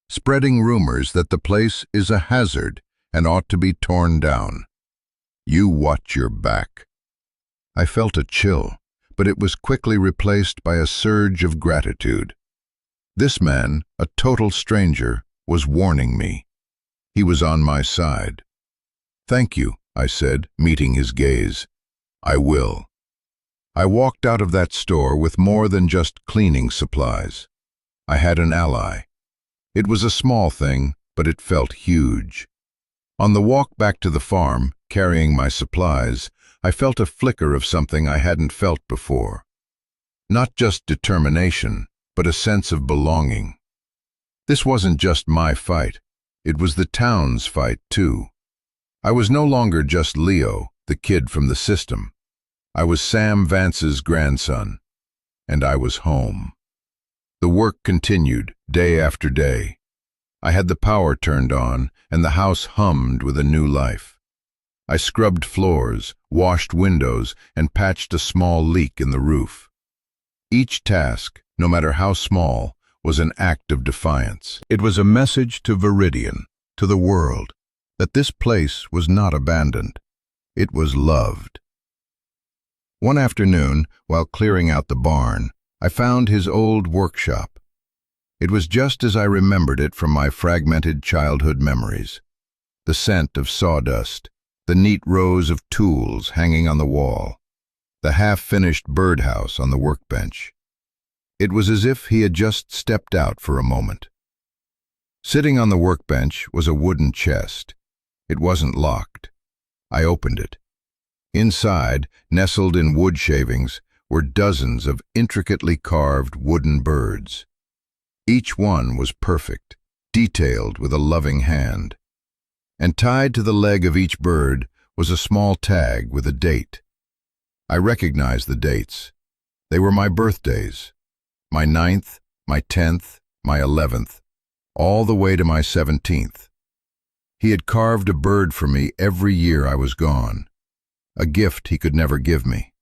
spreading rumors that the place is a hazard and ought to be torn down. You watch your back." I felt a chill, but it was quickly replaced by a surge of gratitude. This man, a total stranger, was warning me. He was on my side. "Thank you," I said, meeting his gaze. "I will." I walked out of that store with more than just cleaning supplies. I had an ally. It was a small thing, but it felt huge. On the walk back to the farm, carrying my supplies, I felt a flicker of something I hadn't felt before. Not just determination, but a sense of belonging. This wasn't just my fight. It was the town's fight, too. I was no longer just Leo, the kid from the system. I was Sam Vance's grandson, and I was home. The work continued, day after day. I had the power turned on, and the house hummed with a new life. I scrubbed floors, washed windows, and patched a small leak in the roof. Each task, no matter how small, was an act of defiance. It was a message to Viridian, to the world, that this place was not abandoned. It was loved. One afternoon, while clearing out the barn, I found his old workshop. It was just as I remembered it from my fragmented childhood memories. The scent of sawdust, the neat rows of tools hanging on the wall, the half-finished birdhouse on the workbench. It was as if he had just stepped out for a moment. Sitting on the workbench was a wooden chest. It wasn't locked. I opened it. Inside, nestled in wood shavings, were dozens of intricately carved wooden birds. Each one was perfect, detailed with a loving hand. And tied to the leg of each bird was a small tag with a date. I recognized the dates. They were my birthdays. My 9th, my 10th, my 11th, all the way to my 17th. He had carved a bird for me every year I was gone, a gift he could never give me.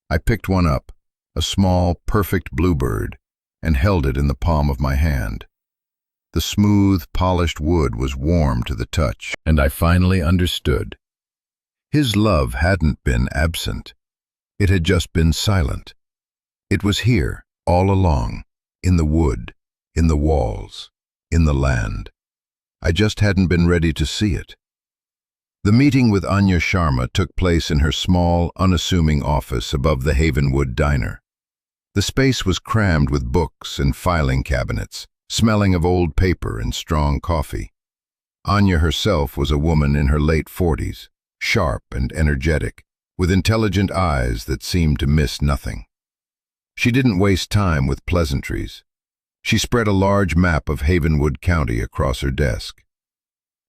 I picked one up, a small, perfect bluebird, and held it in the palm of my hand. The smooth, polished wood was warm to the touch, and I finally understood. His love hadn't been absent. It had just been silent. It was here, all along, in the wood, in the walls, in the land. I just hadn't been ready to see it. The meeting with Anya Sharma took place in her small, unassuming office above the Havenwood diner. The space was crammed with books and filing cabinets, smelling of old paper and strong coffee. Anya herself was a woman in her late 40s, sharp and energetic, with intelligent eyes that seemed to miss nothing. She didn't waste time with pleasantries. She spread a large map of Havenwood County across her desk.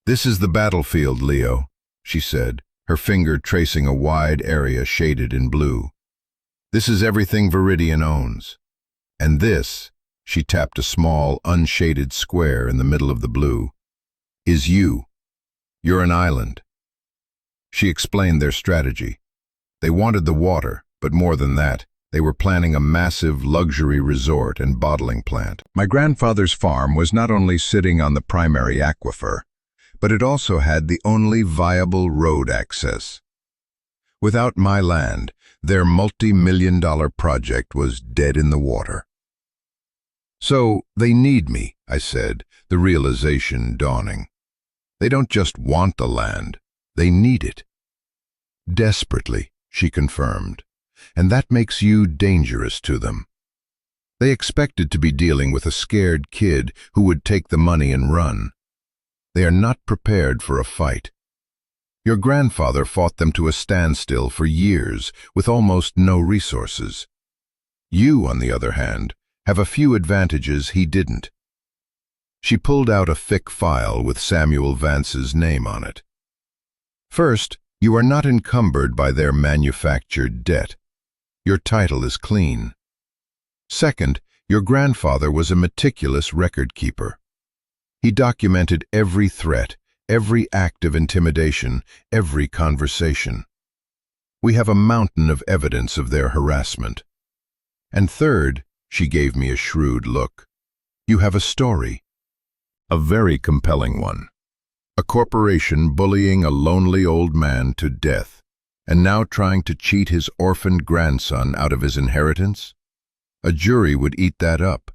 "This is the battlefield, Leo," she said, her finger tracing a wide area shaded in blue. "This is everything Viridian owns. And this," she tapped a small, unshaded square in the middle of the blue, "is you. You're an island." She explained their strategy. They wanted the water, but more than that, they were planning a massive luxury resort and bottling plant. My grandfather's farm was not only sitting on the primary aquifer, but it also had the only viable road access. Without my land, their multi-million-dollar project was dead in the water. "So they need me," I said, the realization dawning. "They don't just want the land, they need it." "Desperately," she confirmed, "and that makes you dangerous to them. They expected to be dealing with a scared kid who would take the money and run. They are not prepared for a fight. Your grandfather fought them to a standstill for years with almost no resources. You, on the other hand, have a few advantages he didn't." She pulled out a thick file with Samuel Vance's name on it. "First, you are not encumbered by their manufactured debt. Your title is clean. Second, your grandfather was a meticulous record keeper. He documented every threat, every act of intimidation, every conversation. We have a mountain of evidence of their harassment. And third," she gave me a shrewd look, "you have a story. A very compelling one. A corporation bullying a lonely old man to death, and now trying to cheat his orphaned grandson out of his inheritance? A jury would eat that up.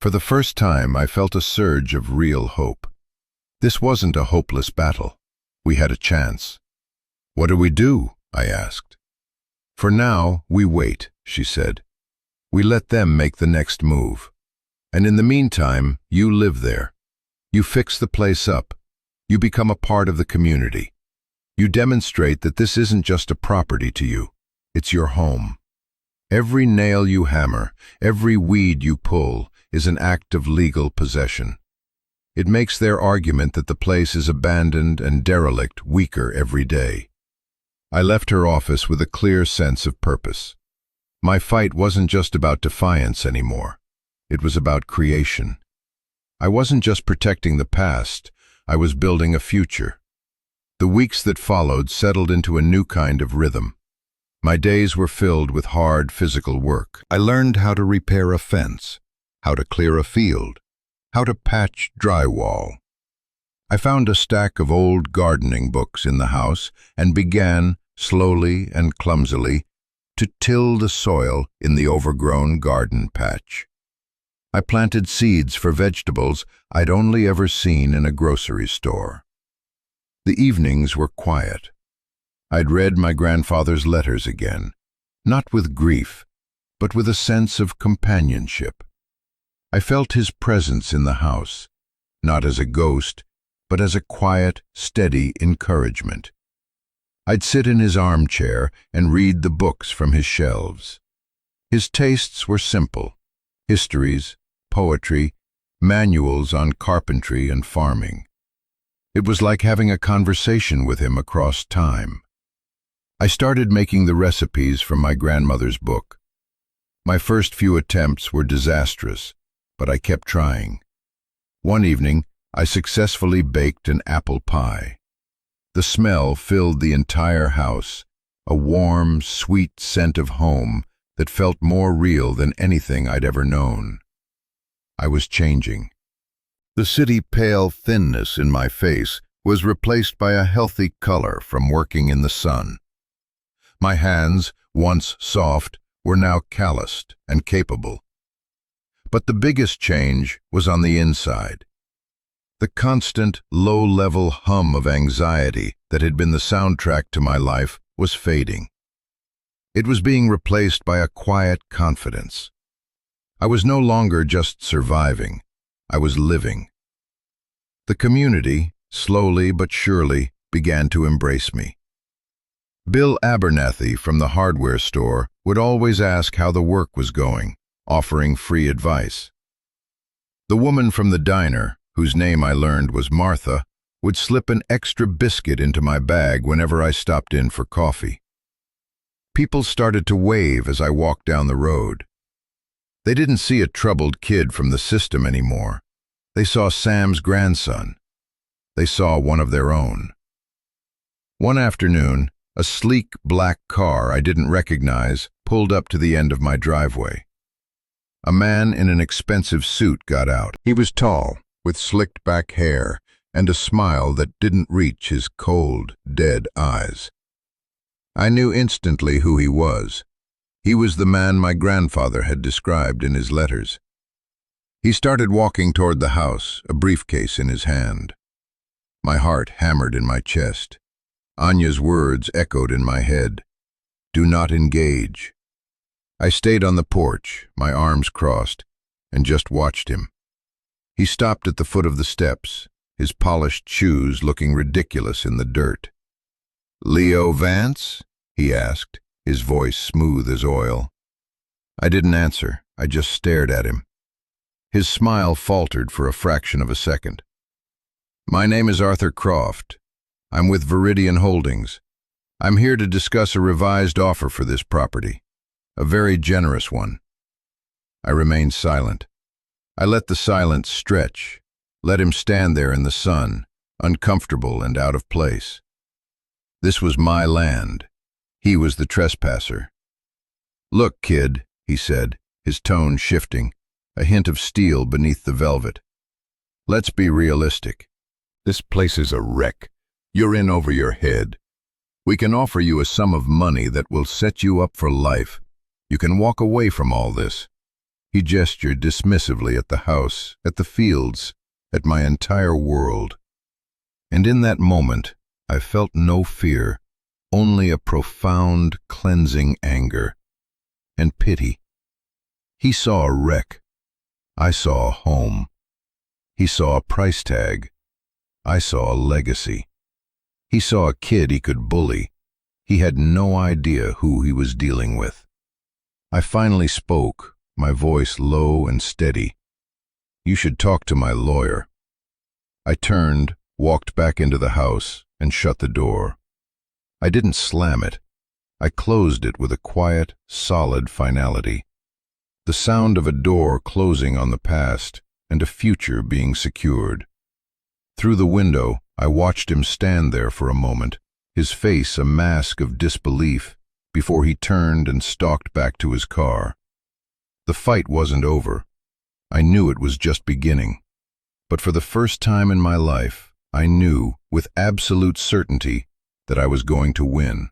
For the first time, I felt a surge of real hope. This wasn't a hopeless battle. We had a chance. "What do we do?" I asked. "For now, we wait," she said. "We let them make the next move. And in the meantime, you live there. You fix the place up. You become a part of the community. You demonstrate that this isn't just a property to you. It's your home. Every nail you hammer, every weed you pull, is an act of legal possession. It makes their argument that the place is abandoned and derelict weaker every day." I left her office with a clear sense of purpose. My fight wasn't just about defiance anymore. It was about creation. I wasn't just protecting the past, I was building a future. The weeks that followed settled into a new kind of rhythm. My days were filled with hard physical work. I learned how to repair a fence, how to clear a field, how to patch drywall. I found a stack of old gardening books in the house and began, slowly and clumsily, to till the soil in the overgrown garden patch. I planted seeds for vegetables I'd only ever seen in a grocery store. The evenings were quiet. I'd read my grandfather's letters again, not with grief, but with a sense of companionship. I felt his presence in the house, not as a ghost, but as a quiet, steady encouragement. I'd sit in his armchair and read the books from his shelves. His tastes were simple: histories, poetry, manuals on carpentry and farming. It was like having a conversation with him across time. I started making the recipes from my grandmother's book. My first few attempts were disastrous, but I kept trying. One evening, I successfully baked an apple pie. The smell filled the entire house, a warm, sweet scent of home that felt more real than anything I'd ever known. I was changing. The city pale thinness in my face was replaced by a healthy color from working in the sun. My hands, once soft, were now calloused and capable. But the biggest change was on the inside. The constant, low-level hum of anxiety that had been the soundtrack to my life was fading. It was being replaced by a quiet confidence. I was no longer just surviving, I was living. The community, slowly but surely, began to embrace me. Bill Abernathy from the hardware store would always ask how the work was going, offering free advice. The woman from the diner, whose name I learned was Martha, would slip an extra biscuit into my bag whenever I stopped in for coffee. People started to wave as I walked down the road. They didn't see a troubled kid from the system anymore. They saw Sam's grandson. They saw one of their own. One afternoon, a sleek black car I didn't recognize pulled up to the end of my driveway. A man in an expensive suit got out. He was tall, with slicked back hair and a smile that didn't reach his cold, dead eyes. I knew instantly who he was. He was the man my grandfather had described in his letters. He started walking toward the house, a briefcase in his hand. My heart hammered in my chest. Anya's words echoed in my head. "Do not engage." I stayed on the porch, my arms crossed, and just watched him. He stopped at the foot of the steps, his polished shoes looking ridiculous in the dirt. "Leo Vance?" he asked, his voice smooth as oil. I didn't answer, I just stared at him. His smile faltered for a fraction of a second. "My name is Arthur Croft. I'm with Viridian Holdings. I'm here to discuss a revised offer for this property, a very generous one." I remained silent. I let the silence stretch, let him stand there in the sun, uncomfortable and out of place. This was my land. He was the trespasser. "Look, kid," he said, his tone shifting, a hint of steel beneath the velvet. "Let's be realistic. This place is a wreck. You're in over your head. We can offer you a sum of money that will set you up for life. You can walk away from all this." He gestured dismissively at the house, at the fields, at my entire world. And in that moment, I felt no fear, only a profound, cleansing anger and pity. He saw a wreck. I saw a home. He saw a price tag. I saw a legacy. He saw a kid he could bully. He had no idea who he was dealing with. I finally spoke, my voice low and steady. "You should talk to my lawyer." I turned, walked back into the house, and shut the door. I didn't slam it. I closed it with a quiet, solid finality. The sound of a door closing on the past and a future being secured. Through the window, I watched him stand there for a moment, his face a mask of disbelief, before he turned and stalked back to his car. The fight wasn't over. I knew it was just beginning. But for the first time in my life, I knew, with absolute certainty, that I was going to win.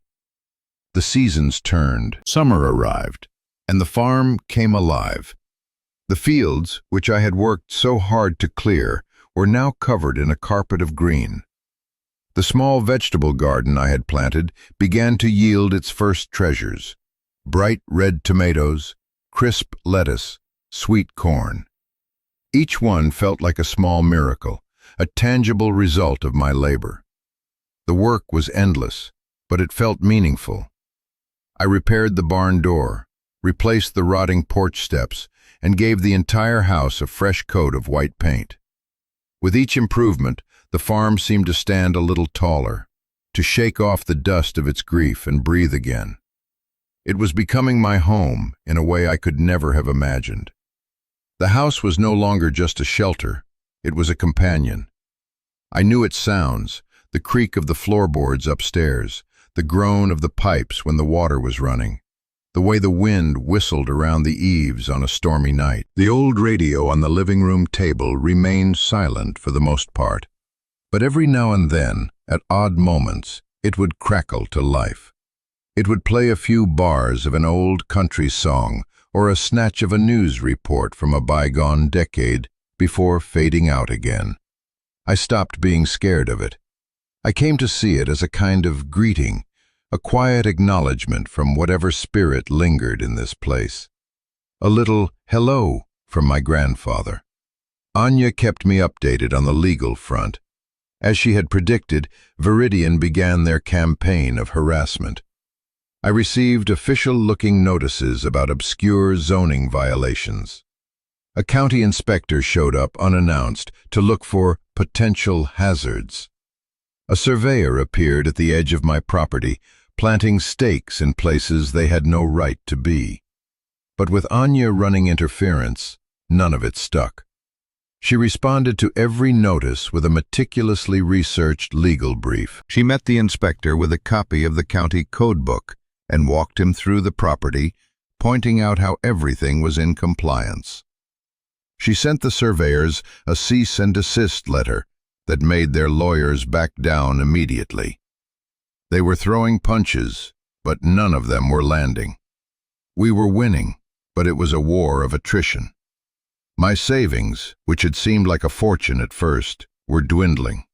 The seasons turned, summer arrived, and the farm came alive. The fields, which I had worked so hard to clear, were now covered in a carpet of green. The small vegetable garden I had planted began to yield its first treasures: bright red tomatoes, crisp lettuce, sweet corn. Each one felt like a small miracle, a tangible result of my labor. The work was endless, but it felt meaningful. I repaired the barn door, replaced the rotting porch steps, and gave the entire house a fresh coat of white paint. With each improvement, the farm seemed to stand a little taller, to shake off the dust of its grief and breathe again. It was becoming my home in a way I could never have imagined. The house was no longer just a shelter, it was a companion. I knew its sounds, the creak of the floorboards upstairs, the groan of the pipes when the water was running, the way the wind whistled around the eaves on a stormy night. The old radio on the living room table remained silent for the most part, but every now and then, at odd moments, it would crackle to life. It would play a few bars of an old country song or a snatch of a news report from a bygone decade before fading out again. I stopped being scared of it. I came to see it as a kind of greeting, a quiet acknowledgement from whatever spirit lingered in this place. A little hello from my grandfather. Anya kept me updated on the legal front. As she had predicted, Viridian began their campaign of harassment. I received official-looking notices about obscure zoning violations. A county inspector showed up unannounced to look for potential hazards. A surveyor appeared at the edge of my property, planting stakes in places they had no right to be. But with Anya running interference, none of it stuck. She responded to every notice with a meticulously researched legal brief. She met the inspector with a copy of the county code book and walked him through the property, pointing out how everything was in compliance. She sent the surveyors a cease and desist letter that made their lawyers back down immediately. They were throwing punches, but none of them were landing. We were winning, but it was a war of attrition. My savings, which had seemed like a fortune at first, were dwindling.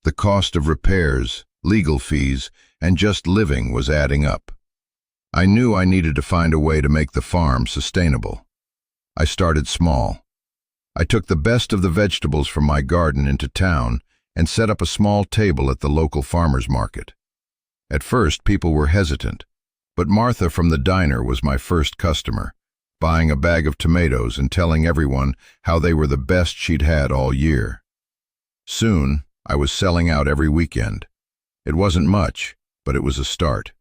The cost of repairs, legal fees, and just living was adding up. I knew I needed to find a way to make the farm sustainable. I started small. I took the best of the vegetables from my garden into town and set up a small table at the local farmers market. At first, people were hesitant, but Martha from the diner was my first customer, buying a bag of tomatoes and telling everyone how they were the best she'd had all year. Soon, I was selling out every weekend. It wasn't much, but it was a start.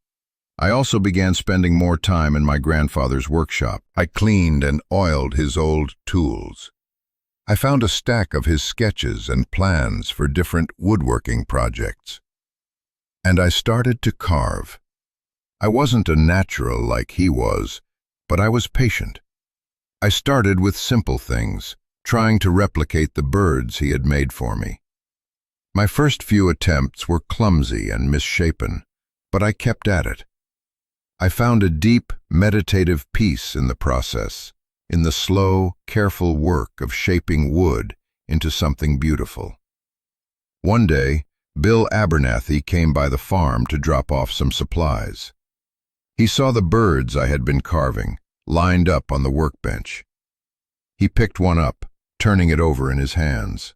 I also began spending more time in my grandfather's workshop. I cleaned and oiled his old tools. I found a stack of his sketches and plans for different woodworking projects. And I started to carve. I wasn't a natural like he was, but I was patient. I started with simple things, trying to replicate the birds he had made for me. My first few attempts were clumsy and misshapen, but I kept at it. I found a deep, meditative peace in the process, in the slow, careful work of shaping wood into something beautiful. One day, Bill Abernathy came by the farm to drop off some supplies. He saw the birds I had been carving, lined up on the workbench. He picked one up, turning it over in his hands.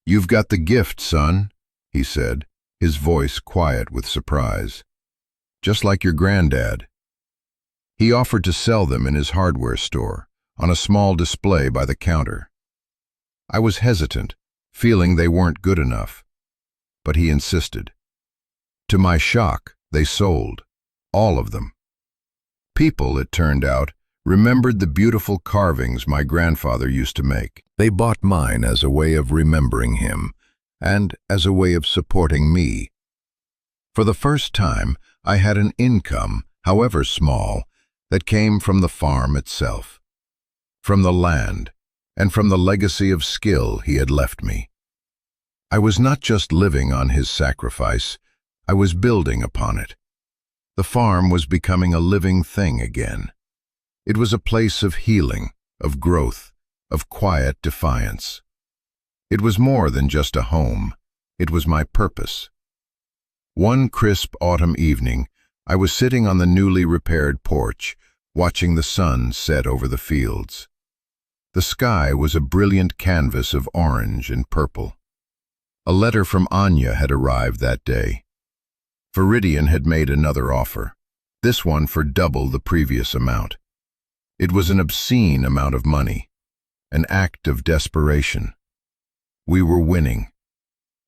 "You've got the gift, son," he said, his voice quiet with surprise. "Just like your granddad." He offered to sell them in his hardware store, on a small display by the counter. I was hesitant, feeling they weren't good enough, but he insisted. To my shock, they sold, all of them. People, it turned out, remembered the beautiful carvings my grandfather used to make. They bought mine as a way of remembering him, and as a way of supporting me. For the first time, I had an income, however small, that came from the farm itself, from the land, and from the legacy of skill he had left me. I was not just living on his sacrifice, I was building upon it. The farm was becoming a living thing again. It was a place of healing, of growth, of quiet defiance. It was more than just a home, it was my purpose. One crisp autumn evening, I was sitting on the newly repaired porch, watching the sun set over the fields. The sky was a brilliant canvas of orange and purple. A letter from Anya had arrived that day. Viridian had made another offer, this one for double the previous amount. It was an obscene amount of money, an act of desperation. We were winning.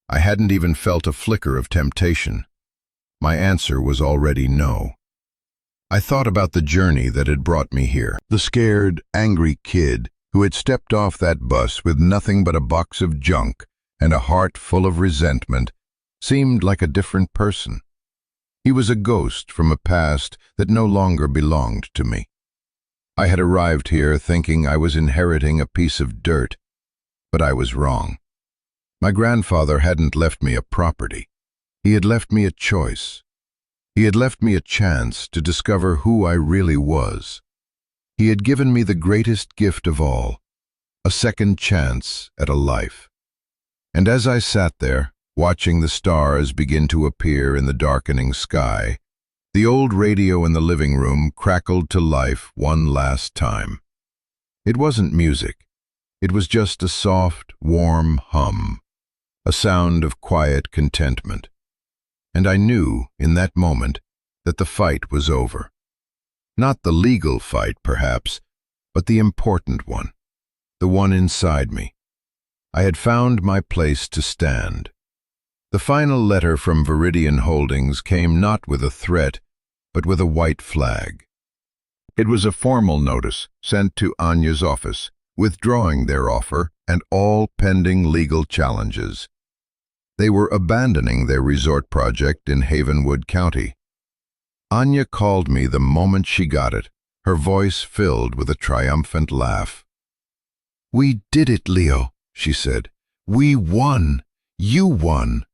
I hadn't even felt a flicker of temptation. My answer was already no. I thought about the journey that had brought me here. The scared, angry kid who had stepped off that bus with nothing but a box of junk and a heart full of resentment seemed like a different person. He was a ghost from a past that no longer belonged to me. I had arrived here thinking I was inheriting a piece of dirt, but I was wrong. My grandfather hadn't left me a property. He had left me a choice. He had left me a chance to discover who I really was. He had given me the greatest gift of all, a second chance at a life. And as I sat there, watching the stars begin to appear in the darkening sky, the old radio in the living room crackled to life one last time. It wasn't music. It was just a soft, warm hum, a sound of quiet contentment. And I knew, in that moment, that the fight was over. Not the legal fight, perhaps, but the important one, the one inside me. I had found my place to stand. The final letter from Viridian Holdings came not with a threat, but with a white flag. It was a formal notice sent to Anya's office, withdrawing their offer and all pending legal challenges. They were abandoning their resort project in Havenwood County. Anya called me the moment she got it, her voice filled with a triumphant laugh. "We did it, Leo," she said. "We won. You won."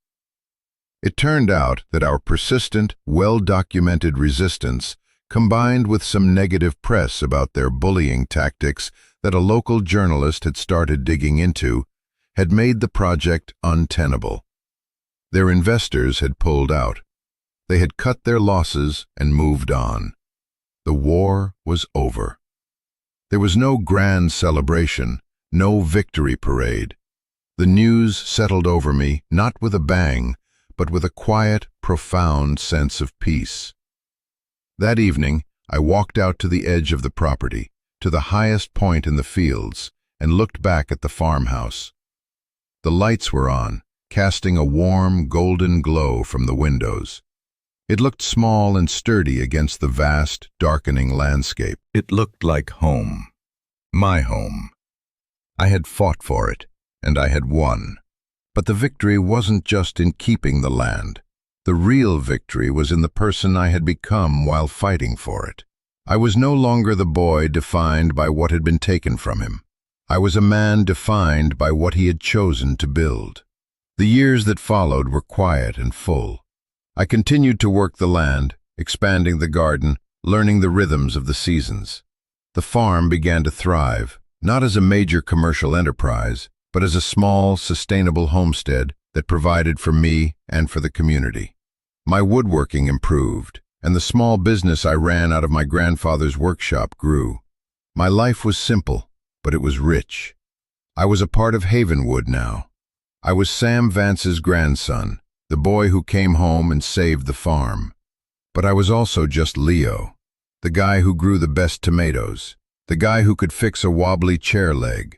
It turned out that our persistent, well-documented resistance, combined with some negative press about their bullying tactics that a local journalist had started digging into, had made the project untenable. Their investors had pulled out. They had cut their losses and moved on. The war was over. There was no grand celebration, no victory parade. The news settled over me, not with a bang, but with a quiet, profound sense of peace. That evening, I walked out to the edge of the property, to the highest point in the fields, and looked back at the farmhouse. The lights were on, casting a warm, golden glow from the windows. It looked small and sturdy against the vast, darkening landscape. It looked like home. My home. I had fought for it, and I had won. But the victory wasn't just in keeping the land. The real victory was in the person I had become while fighting for it. I was no longer the boy defined by what had been taken from him. I was a man defined by what he had chosen to build. The years that followed were quiet and full. I continued to work the land, expanding the garden, learning the rhythms of the seasons. The farm began to thrive, not as a major commercial enterprise, but as a small, sustainable homestead that provided for me and for the community. My woodworking improved, and the small business I ran out of my grandfather's workshop grew. My life was simple, but it was rich. I was a part of Havenwood now. I was Sam Vance's grandson, the boy who came home and saved the farm. But I was also just Leo, the guy who grew the best tomatoes, the guy who could fix a wobbly chair leg,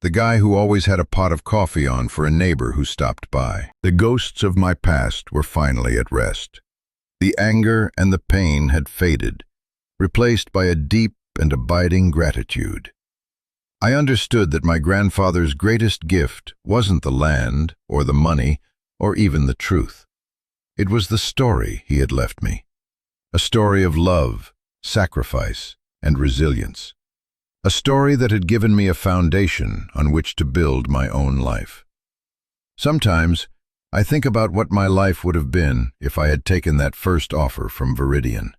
the guy who always had a pot of coffee on for a neighbor who stopped by. The ghosts of my past were finally at rest. The anger and the pain had faded, replaced by a deep and abiding gratitude. I understood that my grandfather's greatest gift wasn't the land or the money or even the truth. It was the story he had left me, a story of love, sacrifice, and resilience. A story that had given me a foundation on which to build my own life. Sometimes, I think about what my life would have been if I had taken that first offer from Viridian.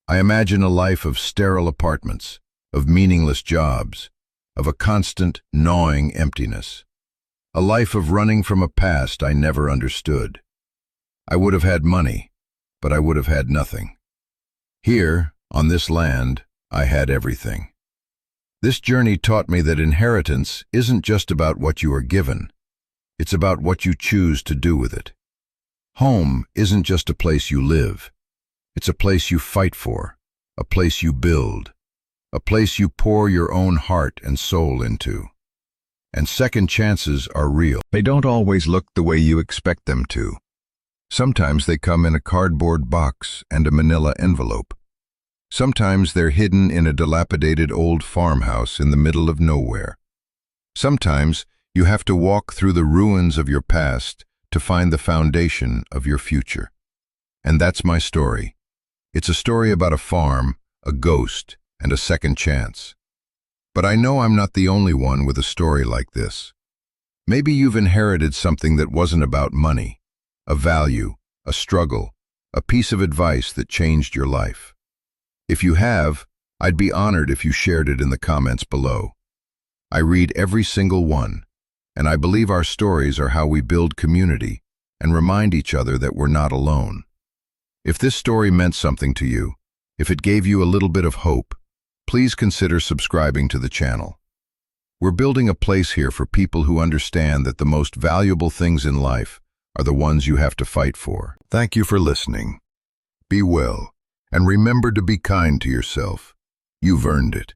I imagine a life of sterile apartments, of meaningless jobs, of a constant, gnawing emptiness. A life of running from a past I never understood. I would have had money, but I would have had nothing. Here, on this land, I had everything. This journey taught me that inheritance isn't just about what you are given. It's about what you choose to do with it. Home isn't just a place you live. It's a place you fight for, a place you build, a place you pour your own heart and soul into. And second chances are real. They don't always look the way you expect them to. Sometimes they come in a cardboard box and a manila envelope. Sometimes they're hidden in a dilapidated old farmhouse in the middle of nowhere. Sometimes you have to walk through the ruins of your past to find the foundation of your future. And that's my story. It's a story about a farm, a ghost, and a second chance. But I know I'm not the only one with a story like this. Maybe you've inherited something that wasn't about money, a value, a struggle, a piece of advice that changed your life. If you have, I'd be honored if you shared it in the comments below. I read every single one, and I believe our stories are how we build community and remind each other that we're not alone. If this story meant something to you, if it gave you a little bit of hope, please consider subscribing to the channel. We're building a place here for people who understand that the most valuable things in life are the ones you have to fight for. Thank you for listening. Be well. And remember to be kind to yourself. You've earned it.